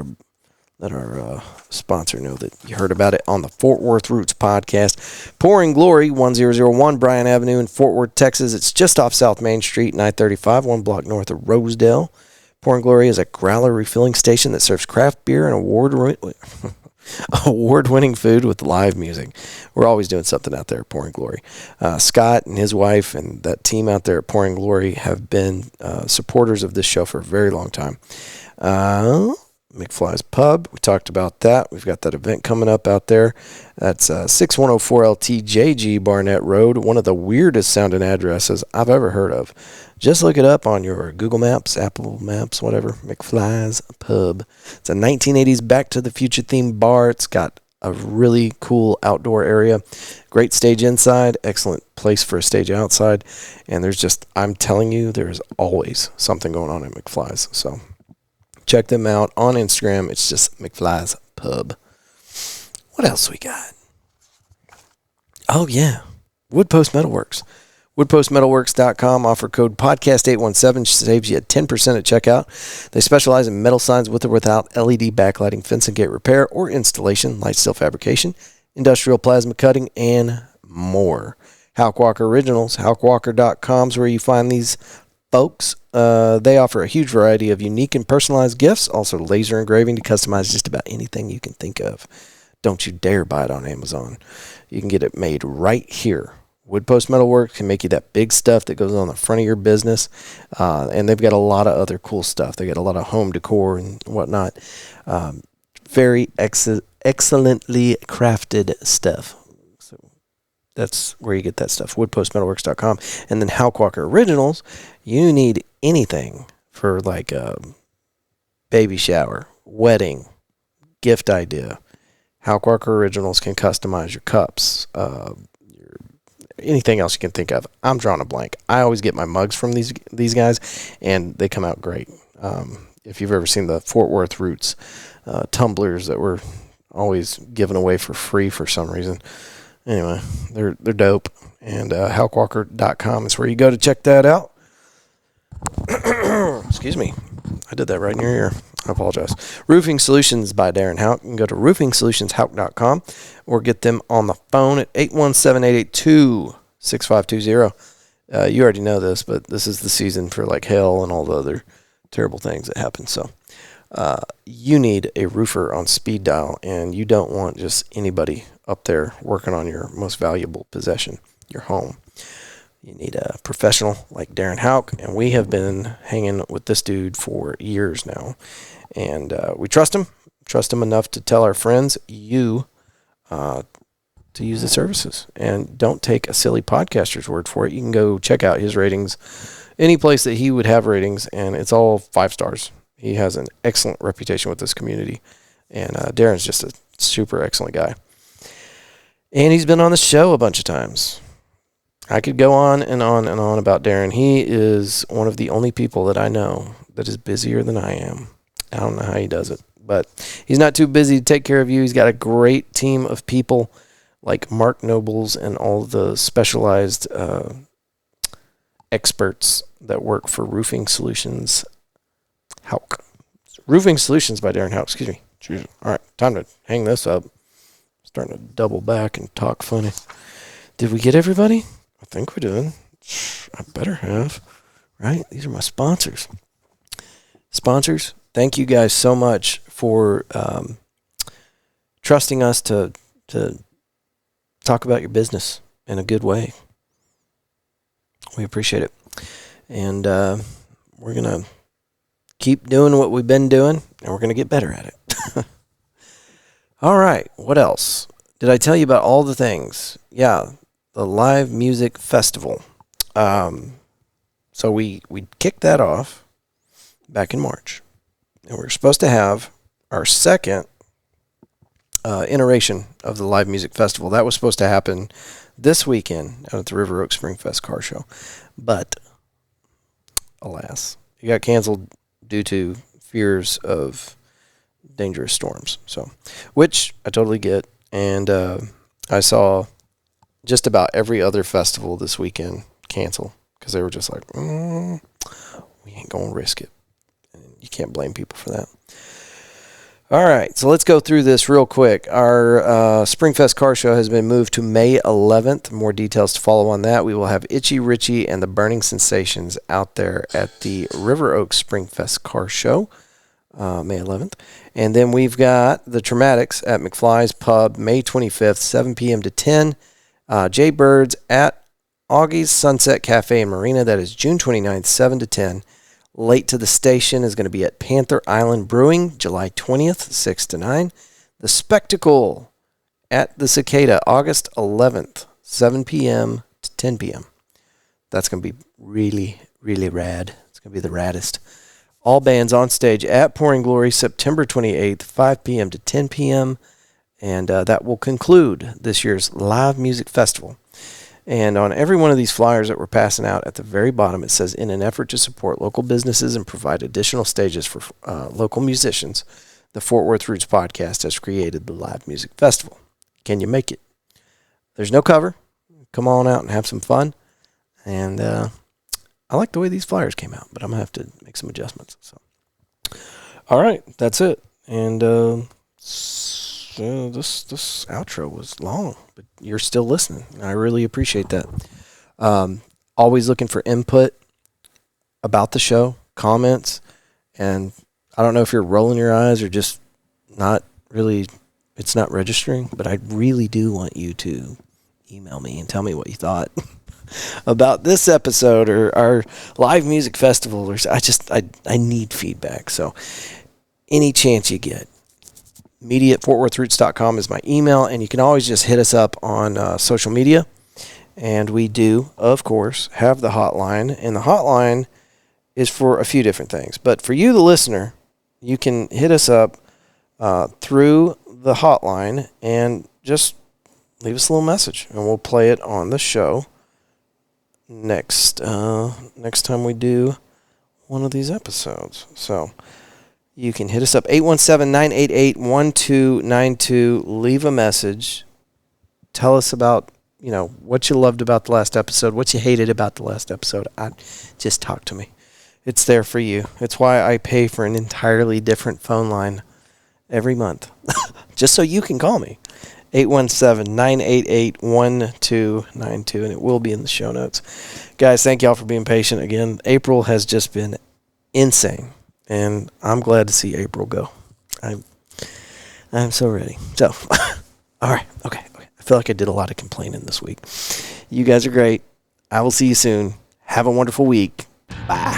B: our sponsor know that you heard about it on the Fort Worth Roots podcast. Pouring Glory, 1001 Bryan Avenue in Fort Worth, Texas. It's just off South Main Street, 935, 1 block north of Rosedale. Pouring Glory is a growler refilling station that serves craft beer and award-winning food with live music. We're always doing something out there at Pouring Glory. Scott and his wife and that team out there at Pouring Glory have been supporters of this show for a very long time. McFly's Pub, we talked about that. We've got that event coming up out there. That's 6104 LTJG Barnett Road, one of the weirdest sounding addresses I've ever heard of. Just look it up on your Google Maps, Apple Maps, whatever. McFly's Pub. It's a 1980s Back to the Future themed bar. It's got a really cool outdoor area. Great stage inside. Excellent place for a stage outside. And there's just, I'm telling you, there's always something going on at McFly's. So check them out on Instagram. It's just McFly's Pub. What else we got? Oh, yeah. Woodpost Metalworks. WoodpostMetalworks.com. Offer code podcast817 saves you 10% at checkout. They specialize in metal signs with or without LED backlighting, fence and gate repair or installation, light steel fabrication, industrial plasma cutting, and more. Houck Walker Originals. HouckWalker.com is where you find these folks. They offer a huge variety of unique and personalized gifts, also laser engraving to customize just about anything you can think of. Don't you dare buy it on Amazon. You can get it made right here. Woodpost Metalworks can make you that big stuff that goes on the front of your business. And they've got a lot of other cool stuff. They got a lot of home decor and whatnot. Very excellently crafted stuff. So that's where you get that stuff. Woodpostmetalworks.com. And then Houck Walker Originals, you need anything for like a baby shower, wedding, gift idea. Houck Walker Originals can customize your cups, anything else you can think of. I'm drawing a blank. I always get my mugs from these guys, and they come out great. If you've ever seen the Fort Worth Roots tumblers that were always given away for free for some reason. Anyway, they're dope. And houckwalker.com is where you go to check that out. Excuse me. I did that right in your ear. I apologize. Roofing Solutions by Darren Houck. You can go to roofingsolutionsHouck.com or get them on the phone at 817-882-6520. You already know this, but this is the season for like hail and all the other terrible things that happen. So you need a roofer on speed dial, and you don't want just anybody up there working on your most valuable possession, your home. You need a professional like Darren Houck, and we have been hanging with this dude for years now. And we trust him enough to tell our friends to use the services. And don't take a silly podcaster's word for it. You can go check out his ratings, any place that he would have ratings, and it's all 5 stars. He has an excellent reputation with this community. And Darren's just a super excellent guy. And he's been on the show a bunch of times. I could go on and on and on about Darren. He is one of the only people that I know that is busier than I am. I don't know how he does it, but he's not too busy to take care of you. He's got a great team of people like Mark Nobles and all the specialized experts that work for Roofing Solutions Houck. Roofing Solutions by Darren Houck, excuse me. All right, time to hang this up. Starting to double back and talk funny. Did we get everybody? I think we did. I better have, right? These are my sponsors. Sponsors, thank you guys so much for trusting us to talk about your business in a good way. We appreciate it. And we're going to keep doing what we've been doing, and we're going to get better at it. All right, what else? Did I tell you about all the things? Yeah, the live music festival. So we kicked that off back in March. And we're supposed to have our second iteration of the live music festival. That was supposed to happen this weekend out at the River Oaks Spring Fest car show. But, alas, it got canceled due to fears of dangerous storms. So, which I totally get. And I saw just about every other festival this weekend cancel because they were just like, we ain't going to risk it. And you can't blame people for that. All right, so let's go through this real quick. Our Springfest car show has been moved to May 11th. More details to follow on that. We will have Itchy Richie and the Burning Sensations out there at the River Oaks Springfest car show, May 11th. And then we've got the Traumatics at McFly's Pub, May 25th, 7 p.m. to 10. Jay Birds at Augie's Sunset Cafe and Marina. That is June 29th, 7 to 10. Late to the Station is going to be at Panther Island Brewing, July 20th, 6 to 9. The Spectacle at the Cicada, August 11th, 7 p.m. to 10 p.m. That's going to be really, really rad. It's going to be the raddest. All bands on stage at Pouring Glory, September 28th, 5 p.m. to 10 p.m. And that will conclude this year's live music festival. And on every one of these flyers that we're passing out, at the very bottom, it says, in an effort to support local businesses and provide additional stages for local musicians, the Fort Worth Roots podcast has created the Live Music Festival. Can you make it? There's no cover. come on out and have some fun. And I like the way these flyers came out, but I'm going to have to make some adjustments. So, all right, that's it. And this outro was long, but you're still listening. I really appreciate that. Always looking for input about the show, comments, and I don't know if you're rolling your eyes or just not really, it's not registering, but I really do want you to email me and tell me what you thought about this episode or our live music festival. Or I need feedback. So any chance you get, media@fortworthroots.com is my email, and you can always just hit us up on social media. And we do, of course, have the hotline, and the hotline is for a few different things. But for you, the listener, you can hit us up through the hotline and just leave us a little message, and we'll play it on the show next time we do one of these episodes. So you can hit us up, 817-988-1292. Leave a message. Tell us about, what you loved about the last episode, what you hated about the last episode. Just talk to me. It's there for you. It's why I pay for an entirely different phone line every month, just so you can call me. 817-988-1292, and it will be in the show notes. Guys, thank y'all for being patient. Again, April has just been insane, and I'm glad to see April go. I'm so ready. So, all right, okay. I feel like I did a lot of complaining this week. You guys are great. I will see you soon. Have a wonderful week. Bye.